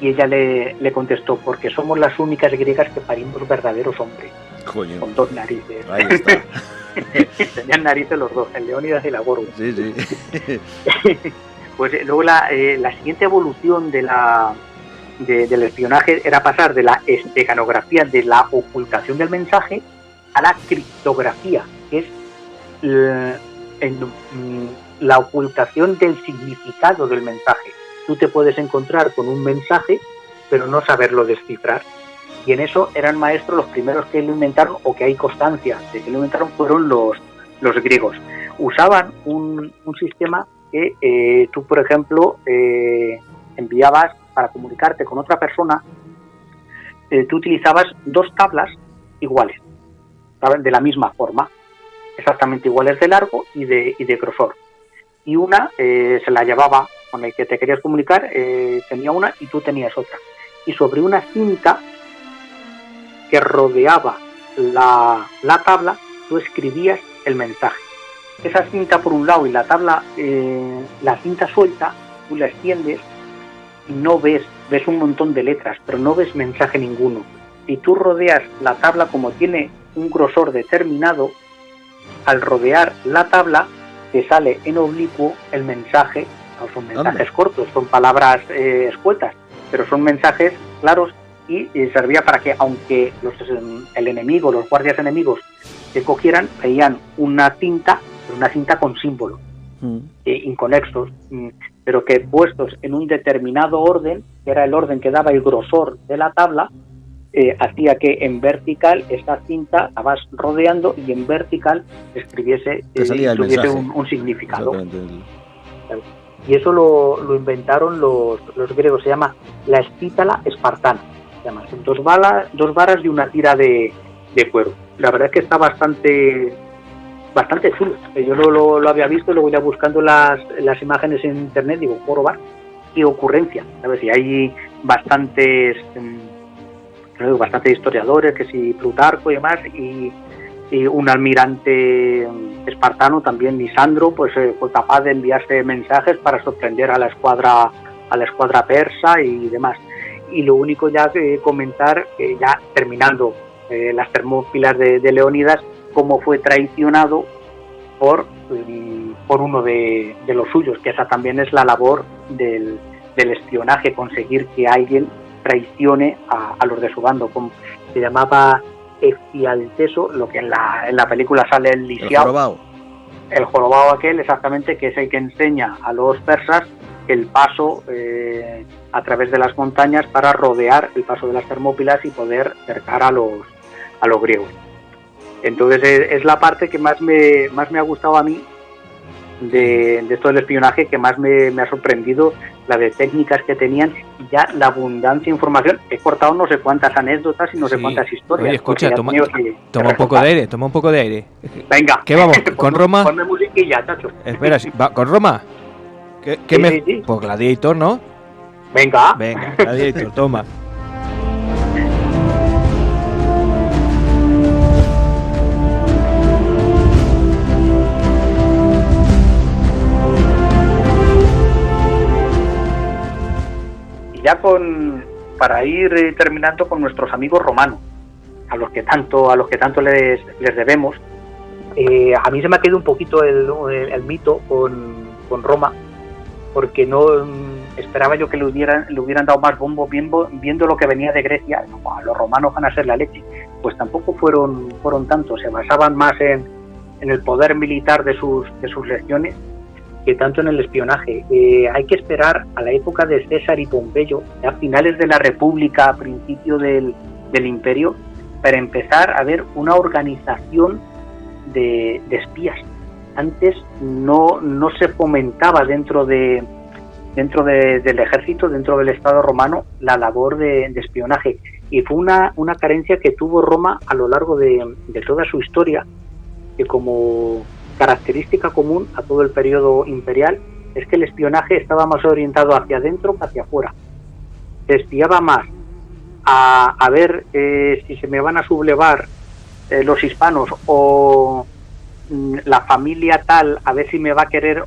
Y ella le contestó, porque somos las únicas griegas que parimos verdaderos hombres. Coño. Con 2 narices. Ahí está. Tenían narices los dos, el Leónidas y la Gorgo. Sí. Pues luego la siguiente evolución del espionaje era pasar de la esteganografía, de la ocultación del mensaje, a la criptografía, que es la ocultación del significado del mensaje. Tú te puedes encontrar con un mensaje, pero no saberlo descifrar. Y en eso eran maestros, los primeros que lo inventaron, o que hay constancia de que lo inventaron, fueron los griegos. Usaban un sistema que tú, por ejemplo, enviabas para comunicarte con otra persona, tú utilizabas 2 tablas iguales, ¿sabes? De la misma forma, exactamente iguales de largo y de grosor. Y una se la llevaba, con el que te querías comunicar, tenía una y tú tenías otra. Y sobre una cinta que rodeaba la tabla, tú escribías el mensaje. Esa cinta por un lado y la tabla, la cinta suelta, tú la extiendes y no ves un montón de letras, pero no ves mensaje ninguno. Si tú rodeas la tabla, como tiene un grosor determinado, al rodear la tabla te sale en oblicuo el mensaje. No son mensajes cortos, son palabras escuetas, pero son mensajes claros, y servía para que, aunque el enemigo, los guardias enemigos que cogieran, veían una cinta con símbolos inconexos, pero que puestos en un determinado orden, que era el orden que daba el grosor de la tabla, hacía que en vertical esta cinta la vas rodeando y en vertical escribiese, tuviese un significado. Y eso lo inventaron los griegos. Se llama la escítala espartana. Se llama, son 2 varas y una tira de cuero. La verdad es que está bastante chulo. Yo lo había visto, luego ya buscando las imágenes en internet, digo, probar qué ocurrencia. ¿Sabes? Y hay bastantes historiadores, que si Plutarco y demás, y un almirante espartano también, Lisandro, pues fue capaz de enviarse mensajes para sorprender a la escuadra persa y demás. Y lo único ya que comentar, ya terminando las Termópilas de Leónidas, cómo fue traicionado por uno de los suyos, que esa también es la labor del espionaje, conseguir que alguien traicione a los de su bando. Como se llamaba Efialteso, lo que en la película sale el Lisiao, el jorobado aquel, exactamente, que es el que enseña a los persas el paso a través de las montañas para rodear el paso de las Termópilas y poder cercar a los griegos. Entonces es la parte que más me ha gustado a mí de esto del espionaje, que más me ha sorprendido, la de técnicas que tenían y ya la abundancia de información. He cortado no sé cuántas anécdotas y no sé cuántas historias. Oye, escucha, toma un poco de aire, Venga. ¿Qué vamos? ¿Con Roma? Ponme musiquilla, chacho. Espera, ¿sí? ¿Va con Roma? Sí. Pues Gladiator, ¿no? Venga, Gladiator, toma. Y ya para ir terminando con nuestros amigos romanos, a los que tanto les debemos, a mí se me ha quedado un poquito el mito con Roma, porque no esperaba yo que le hubieran dado más bombo viendo lo que venía de Grecia. Los romanos van a ser la leche. Pues tampoco fueron tantos, se basaban más en el poder militar de sus legiones que tanto en el espionaje. Hay que esperar a la época de César y Pompeyo, a finales de la República, a principio del Imperio, para empezar a ver una organización de espías. Antes no se fomentaba dentro del ejército, dentro del Estado romano, la labor de espionaje, y fue una carencia que tuvo Roma a lo largo de toda su historia, que como característica común a todo el periodo imperial es que el espionaje estaba más orientado hacia adentro que hacia afuera. Se espiaba más a ver si se me van a sublevar los hispanos o la familia tal, a ver si me va a querer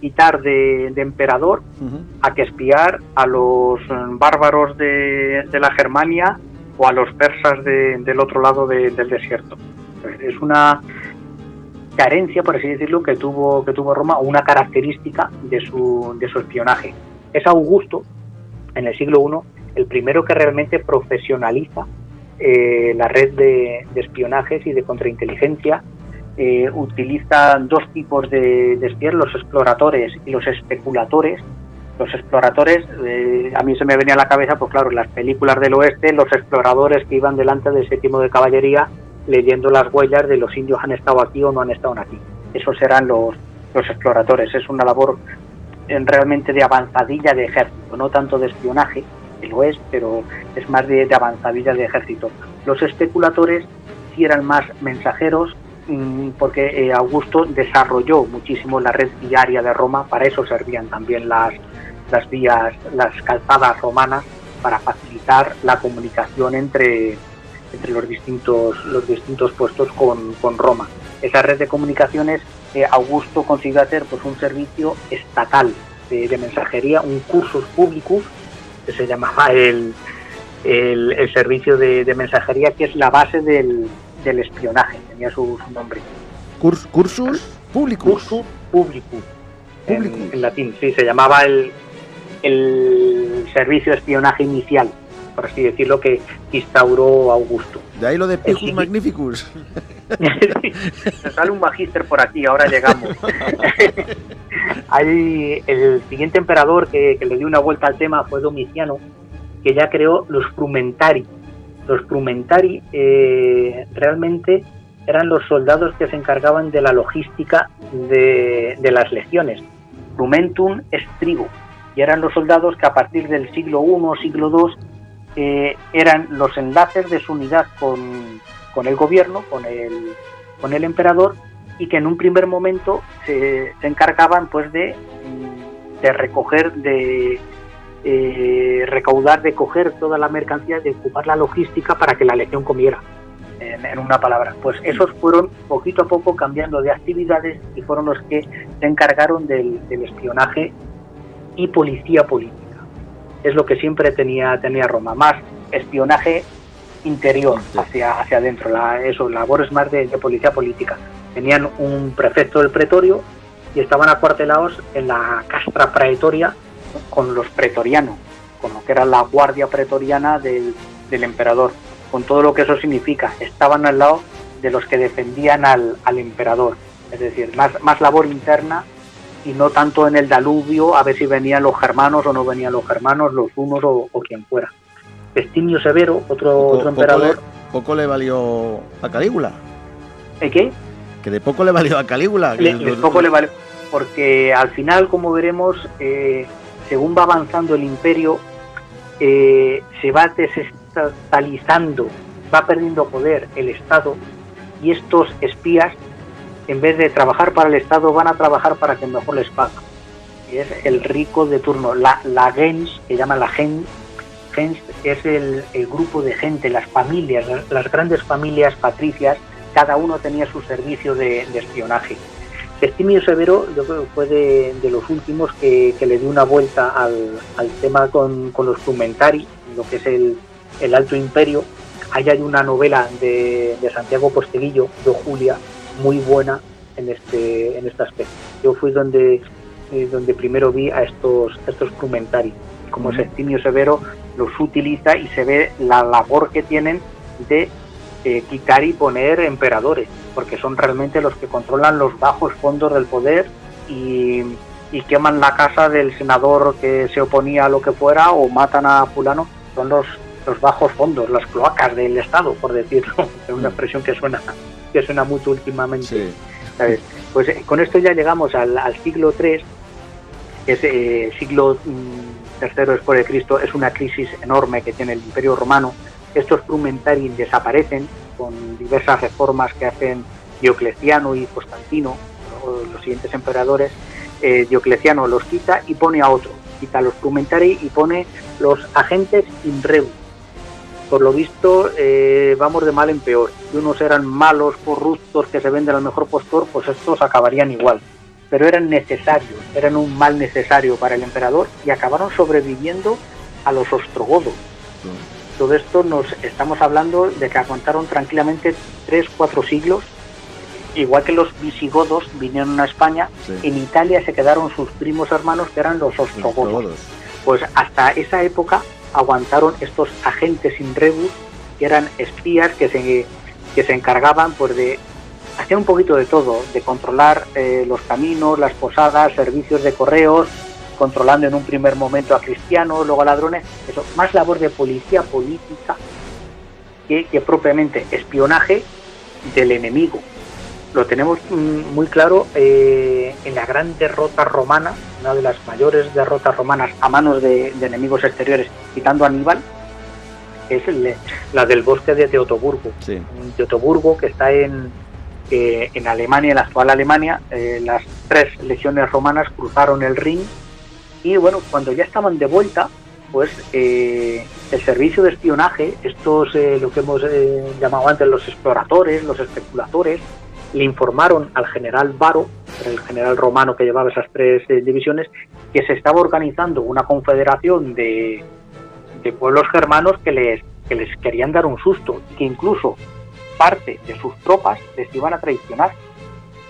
quitar de emperador, a que espiar a los bárbaros de la Germania o a los persas del otro lado del desierto. Es una carencia, por así decirlo, que tuvo Roma, o una característica de su espionaje. Es Augusto, en el siglo I, el primero que realmente profesionaliza la red de espionajes y de contrainteligencia. Utiliza 2 tipos de espías, los exploradores y los especuladores, Los exploradores, a mí se me venía a la cabeza, pues claro, las películas del oeste, los exploradores que iban delante del 7º de caballería leyendo las huellas de los indios han estado aquí o no han estado aquí. Esos eran los exploradores. Es una labor realmente de avanzadilla de ejército, no tanto de espionaje, que lo es, pero es más de avanzadilla de ejército. Los especuladores sí eran más mensajeros, porque Augusto desarrolló muchísimo la red viaria de Roma. Para eso servían también las vías, las calzadas romanas, para facilitar la comunicación entre los distintos puestos con Roma. Esa red de comunicaciones, Augusto consiguió hacer pues un servicio estatal de mensajería, un cursus publicus, que se llamaba el servicio de mensajería, que es la base del espionaje, tenía su nombre. Cursus publicus. Cursus publicus. En latín, sí, se llamaba el servicio de espionaje inicial, por así decirlo, que instauró Augusto. De ahí lo de Picus Magnificus. Se sale un magíster por aquí, ahora llegamos. Hay el siguiente emperador que le dio una vuelta al tema fue Domiciano, que ya creó los frumentari. Los frumentari realmente eran los soldados que se encargaban de la logística de las legiones. Frumentum est tribu, y eran los soldados que a partir del siglo I, siglo II, eran los enlaces de su unidad con el gobierno, con el emperador, y que en un primer momento se encargaban pues de recoger, de recaudar, de coger toda la mercancía, de ocupar la logística para que la legión comiera, en una palabra. Pues esos fueron poquito a poco cambiando de actividades y fueron los que se encargaron del espionaje y policía política. Es lo que siempre tenía Roma, más espionaje interior, hacia adentro, labores más de policía política. Tenían un prefecto del pretorio y estaban acuartelados en la castra praetoria con los pretorianos, con lo que era la guardia pretoriana del emperador, con todo lo que eso significa. Estaban al lado de los que defendían al emperador, es decir, más labor interna, y no tanto en el Danubio a ver si venían los germanos o no venían los germanos, los hunos o quien fuera. Festimio Severo, otro emperador. Poco le valió a Calígula. ¿Qué? Que de poco le valió a Calígula. Poco le valió, porque al final, como veremos, según va avanzando el imperio, se va desestatalizando, va perdiendo poder el Estado, y estos espías, en vez de trabajar para el Estado, van a trabajar para que mejor les paga. Y es el rico de turno. La gens, que llama la gens es el grupo de gente, las familias, las grandes familias patricias, cada uno tenía su servicio de espionaje. Festimio Severo, yo creo que fue de los últimos que le dio una vuelta al tema con los frumentari, lo que es el Alto Imperio. Ahí hay una novela de Santiago Posteguillo, Yo Julia, muy buena en este aspecto. Yo fui donde primero vi a estos frumentari. Como Festimio Severo los utiliza, y se ve la labor que tienen de quitar y poner emperadores, porque son realmente los que controlan los bajos fondos del poder y queman la casa del senador que se oponía a lo que fuera, o matan a fulano. Son los bajos fondos, las cloacas del Estado, por decirlo. Es una expresión que suena mucho últimamente. Sí. ¿Sabes? Pues con esto ya llegamos al siglo III, que es siglo III después de Cristo. Es una crisis enorme que tiene el Imperio Romano. Estos frumentari desaparecen con diversas reformas que hacen Diocleciano y Constantino, los siguientes emperadores. Diocleciano los quita y pone a otro. Quita los frumentari y pone los agentes in rebus. Por lo visto, vamos de mal en peor. Si unos eran malos, corruptos, que se venden al mejor postor, pues estos acabarían igual. Pero eran necesarios, eran un mal necesario para el emperador, y acabaron sobreviviendo a los ostrogodos. Todo esto nos estamos hablando de que aguantaron tranquilamente 3-4 siglos, igual que los visigodos vinieron a España. Sí. En Italia se quedaron sus primos hermanos, que eran los ostrogodos. Pues hasta esa época aguantaron estos agentes in rebus, que eran espías que se encargaban pues de hacer un poquito de todo, de controlar los caminos, las posadas, servicios de correos, controlando en un primer momento a cristianos, luego a ladrones, eso, más labor de policía política que propiamente espionaje del enemigo. Lo tenemos muy claro en la gran derrota romana, una de las mayores derrotas romanas a manos de enemigos exteriores, quitando a Aníbal, que es la del bosque de Teutoburgo. Sí. Teutoburgo, que está en Alemania, en la actual Alemania. Las 3 legiones romanas cruzaron el Rin y bueno, cuando ya estaban de vuelta, pues el servicio de espionaje, estos lo que hemos llamado antes los exploradores, los especuladores, le informaron al general Varo, el general romano que llevaba esas 3 divisiones, que se estaba organizando una confederación de pueblos germanos que les querían dar un susto, que incluso parte de sus tropas les iban a traicionar,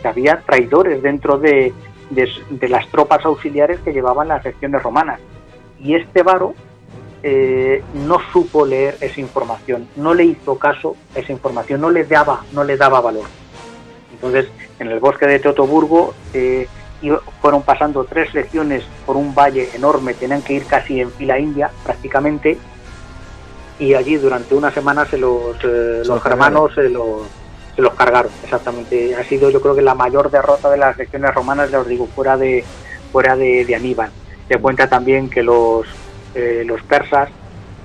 que había traidores dentro de las tropas auxiliares que llevaban las legiones romanas. Y este Varo no supo leer esa información, no le hizo caso a esa información, no le daba valor. Entonces, en el bosque de Teutoburgo fueron pasando 3 legiones por un valle enorme, tenían que ir casi en fila india prácticamente, y allí durante una semana los germanos se los cargaron. Exactamente, ha sido yo creo que la mayor derrota de las legiones romanas, ya os digo, fuera de Aníbal. Se cuenta también que los persas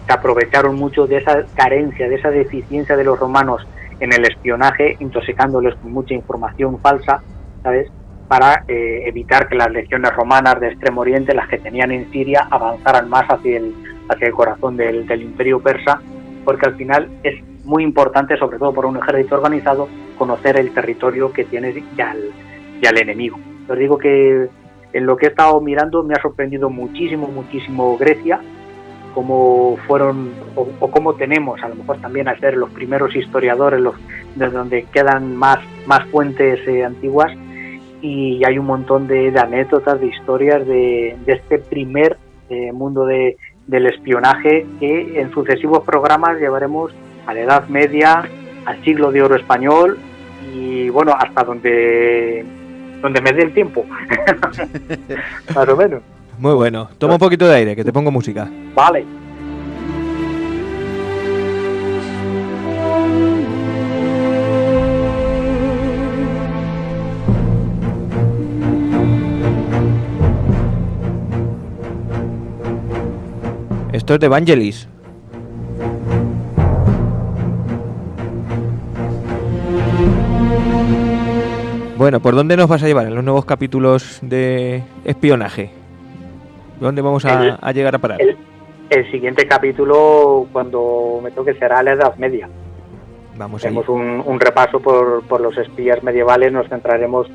se aprovecharon mucho de esa carencia, de esa deficiencia de los romanos en el espionaje, intoxicándoles con mucha información falsa, ¿sabes?, para evitar que las legiones romanas de Extremo Oriente, las que tenían en Siria, avanzaran más hacia el corazón del imperio persa, porque al final es muy importante, sobre todo por un ejército organizado, conocer el territorio que tienes y al enemigo. Os digo que en lo que he estado mirando me ha sorprendido muchísimo Grecia, cómo fueron o cómo tenemos, a lo mejor también al ser los primeros historiadores, de donde quedan más fuentes antiguas, y hay un montón de anécdotas, de historias de este primer mundo del espionaje, que en sucesivos programas llevaremos a la Edad Media, al siglo de oro español y bueno, hasta donde me dé el tiempo. Más o menos. Muy bueno. Toma un poquito de aire, que te pongo música. Vale. Esto es de Vangelis. Bueno, ¿por dónde nos vas a llevar en los nuevos capítulos de espionaje? ¿Dónde vamos a llegar a parar? El siguiente capítulo, cuando me toque, será la Edad Media. Hacemos un repaso por los espías medievales, nos centraremos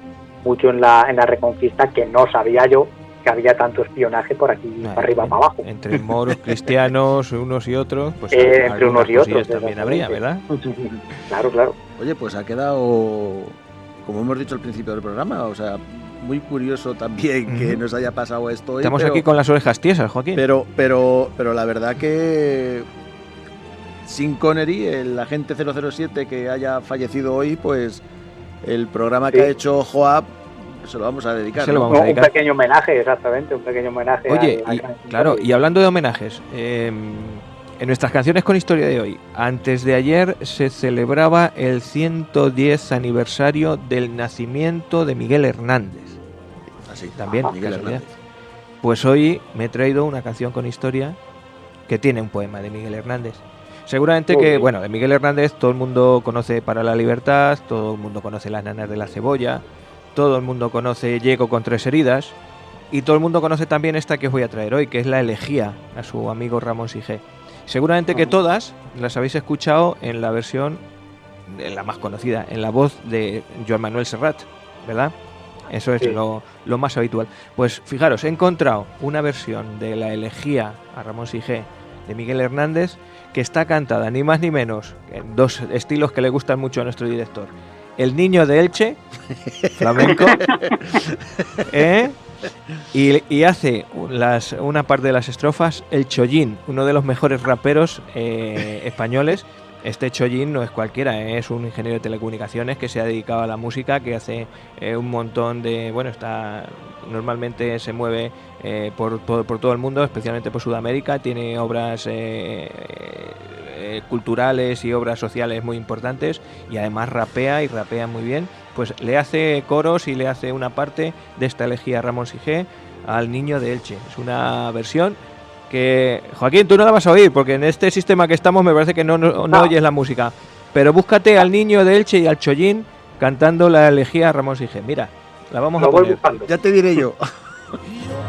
mucho en la Reconquista, que no sabía yo que había tanto espionaje por aquí, para arriba, para abajo. Entre moros, cristianos, unos y otros, pues entre unos y otros también habría, ¿verdad? Claro. Oye, pues ha quedado, como hemos dicho al principio del programa, o sea, muy curioso también que nos haya pasado esto hoy. Estamos aquí con las orejas tiesas, Joaquín. Pero la verdad que sin Connery, el agente 007 que haya fallecido hoy, pues el programa que ha hecho Joab se lo vamos a dedicar. Un pequeño homenaje, exactamente, un pequeño homenaje. Oye, y hablando de homenajes, en nuestras canciones con historia de hoy, antes de ayer se celebraba el 110 aniversario del nacimiento de Miguel Hernández. Así, también, Miguel Hernández. Pues hoy me he traído una canción con historia que tiene un poema de Miguel Hernández. Seguramente que, bueno, de Miguel Hernández todo el mundo conoce Para la Libertad, todo el mundo conoce Las Nanas de la Cebolla, todo el mundo conoce Llego con 3 heridas, y todo el mundo conoce también esta que os voy a traer hoy, que es la elegía a su amigo Ramón Sige. Seguramente que todas las habéis escuchado en la versión, la más conocida, en la voz de Joan Manuel Serrat, ¿verdad? Eso es lo más habitual. Pues fijaros, he encontrado una versión de la elegía a Ramón Sige de Miguel Hernández que está cantada ni más ni menos en 2 estilos que le gustan mucho a nuestro director. El Niño de Elche, flamenco, y hace una parte de las estrofas el Chollín, uno de los mejores raperos españoles, Este Chojin no es cualquiera, es un ingeniero de telecomunicaciones que se ha dedicado a la música, que hace un montón de... Bueno, normalmente se mueve por todo el mundo, especialmente por Sudamérica, tiene obras culturales y obras sociales muy importantes, y además rapea muy bien. Pues le hace coros y le hace una parte de esta elegía Ramón Sigé al Niño de Elche. Es una versión que, Joaquín, tú no la vas a oír, porque en este sistema que estamos me parece que no oyes la música. Pero búscate al Niño de Elche y al Chojin cantando la elegía Ramón Sigé. Mira, la vamos a poner. Ya te diré yo.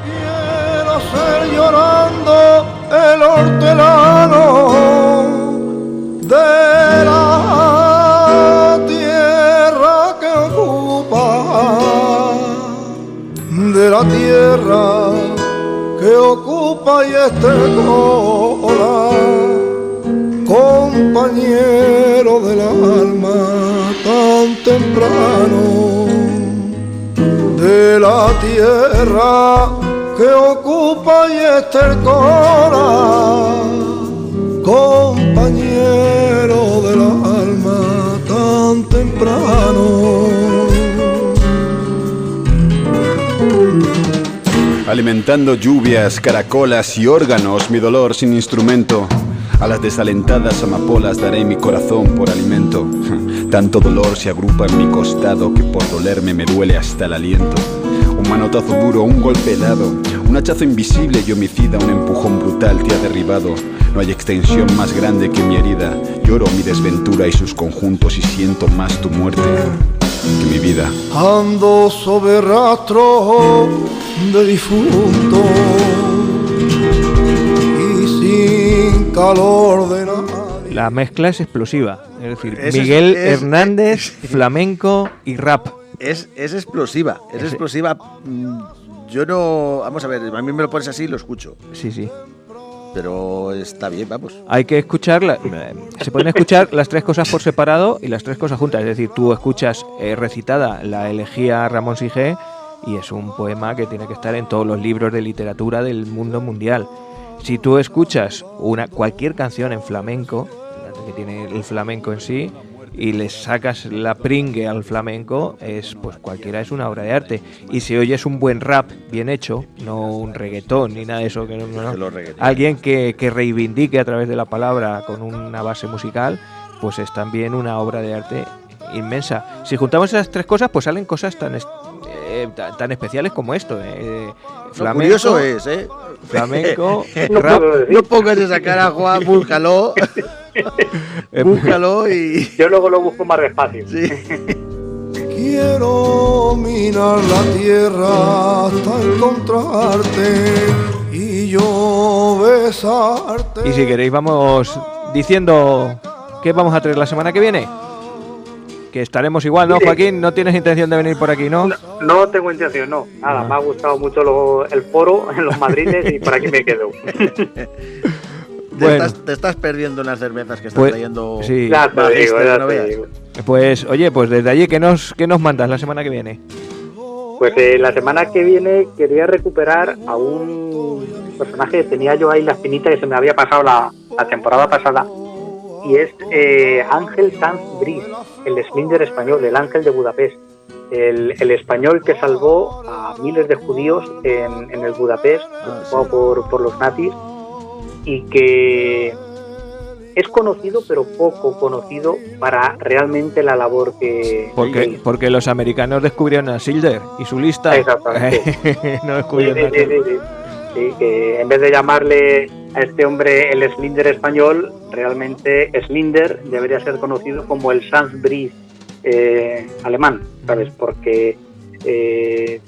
Quiero ser llorando el hortelano de la tierra que ocupa, de la tierra que ocupa y estercola, compañero del alma tan temprano, de la tierra que ocupa y estercola, compañero del alma tan temprano. Alimentando lluvias, caracolas y órganos, mi dolor sin instrumento. A las desalentadas amapolas daré mi corazón por alimento. Tanto dolor se agrupa en mi costado que por dolerme me duele hasta el aliento. Un manotazo duro, un golpe dado, un hachazo invisible y homicida, un empujón brutal te ha derribado. No hay extensión más grande que mi herida. Lloro mi desventura y sus conjuntos y siento más tu muerte que mi vida. Ando sobre rastro de difunto y sin calor de nadie. La mezcla es explosiva, es decir, Miguel Hernández, flamenco y rap. Es explosiva, es explosiva. Yo no... Vamos a ver, a mí me lo pones así y lo escucho. Sí. Pero está bien, vamos. Hay que escucharla. Se pueden escuchar las tres cosas por separado y las tres cosas juntas. Es decir, tú escuchas recitada la elegía Ramón Sigé y es un poema que tiene que estar en todos los libros de literatura del mundo mundial. Si tú escuchas cualquier canción en flamenco, que tiene el flamenco en sí, y le sacas la pringue al flamenco, pues cualquiera es una obra de arte. Y si oyes un buen rap bien hecho, no un reggaetón ni nada de eso, que no. Alguien que reivindique a través de la palabra con una base musical, pues es también una obra de arte inmensa. Si juntamos esas tres cosas, pues salen cosas tan especiales como esto. Flamenco, curioso es, flamenco, rap. No pongas esa cara, Juan, búscalo. Búscalo y... Yo luego lo busco más despacio. Sí. Quiero minar la tierra hasta encontrarte y yo besarte. Y si queréis vamos diciendo qué vamos a traer la semana que viene. Que estaremos igual, ¿no, Joaquín? ¿No tienes intención de venir por aquí, no? No tengo intención, no. Nada, me ha gustado mucho el foro en los madriles y por aquí me quedo. Te estás perdiendo unas cervezas que estás trayendo. Sí. Ya te digo. Pues, oye, pues desde allí, ¿qué nos mandas la semana que viene? Pues la semana que viene quería recuperar a un personaje que tenía yo ahí la espinita que se me había pasado la temporada pasada. Y es Ángel Sanz Briz, el Slinder español, el ángel de Budapest. El español que salvó a miles de judíos en el Budapest, ocupado por los nazis, y que es conocido pero poco conocido para realmente la labor que... Porque los americanos descubrieron a Schindler y su lista. Exactamente. No descubrieron nada. Sí, que en vez de llamarle a este hombre el Slinder español, realmente Slinder debería ser conocido como el Sanz Briz alemán, ¿sabes? Porque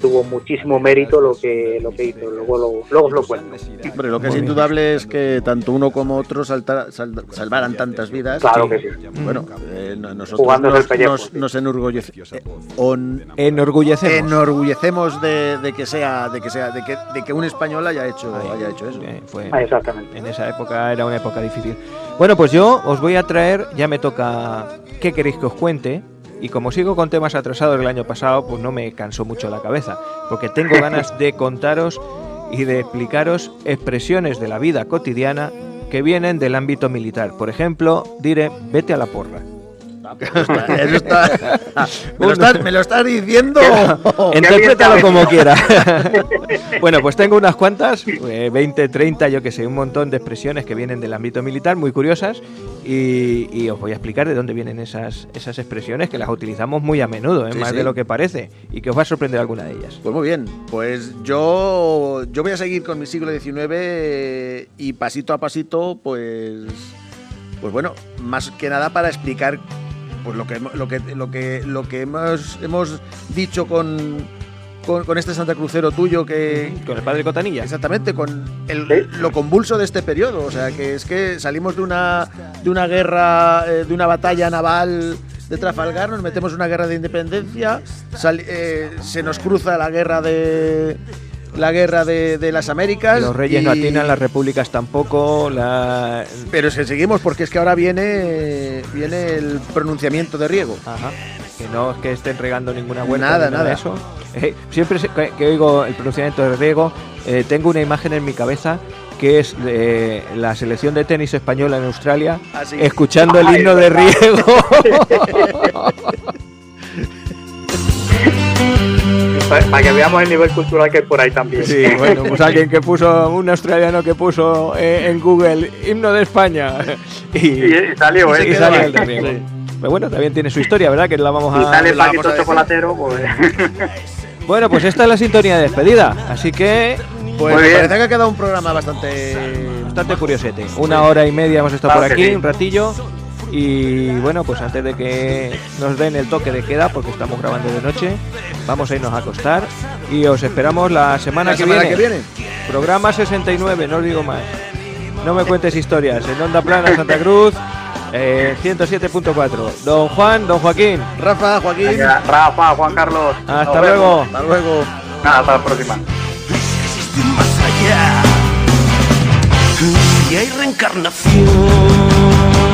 tuvo muchísimo mérito lo que hizo. Luego os lo cuento. Hombre, lo que es indudable es que tanto uno como otro salvaran tantas vidas. Claro que sí. Bueno, nosotros nos enorgullecemos de que un español haya hecho eso. Exactamente. En esa época era una época difícil. Bueno, pues yo os voy a traer, ya me toca, ¿qué queréis que os cuente? Y como sigo con temas atrasados del año pasado, pues no me cansó mucho la cabeza, porque tengo ganas de contaros y de explicaros expresiones de la vida cotidiana que vienen del ámbito militar. Por ejemplo, diré, vete a la porra. Eso está. ¿Me lo estás diciendo? Interprétalo como quieras. Bueno, pues tengo unas cuantas, 20, 30, yo que sé, un montón de expresiones que vienen del ámbito militar, muy curiosas, y os voy a explicar de dónde vienen esas expresiones, que las utilizamos muy a menudo, más de lo que parece, y que os va a sorprender alguna de ellas. Pues muy bien, pues yo voy a seguir con mi siglo XIX y pasito a pasito, pues bueno, más que nada para explicar pues lo que hemos dicho con este santacrucero tuyo que con el padre Cotanilla. Exactamente, con lo convulso de este periodo, o sea, que es que salimos de una guerra, de una batalla naval de Trafalgar, nos metemos en una guerra de independencia, se nos cruza la guerra de las Américas. Los reyes no atinan, las repúblicas tampoco. Pero es que seguimos, porque es que ahora viene el pronunciamiento de riego. Ajá. Que no es que estén regando ninguna vuelta. Nada. De eso. Siempre que oigo el pronunciamiento de riego, tengo una imagen en mi cabeza que es la selección de tenis española en Australia, escuchando el himno de riego. Para que veamos el nivel cultural que hay por ahí también. Sí, bueno, pues un australiano que puso en Google himno de España y salió, y salió el de riego. Sí. Pero bueno, también tiene su historia, ¿verdad? Que la vamos a... Y sale el paquito chocolatero, pues... Bueno, pues esta es la sintonía de despedida, así que... Pues me parece que ha quedado un programa bastante curiosete. 1 hora y media hemos estado por aquí, un ratillo. Y bueno, pues antes de que nos den el toque de queda, porque estamos grabando de noche, vamos a irnos a acostar y os esperamos la semana que viene. Programa 69, no os digo más. No me cuentes historias. En Onda Plana, Santa Cruz, 107.4. Don Juan, don Joaquín. Rafa, Joaquín. Rafa, Juan Carlos. Hasta luego. Hasta luego. Hasta la próxima. Más allá, y hay reencarnación.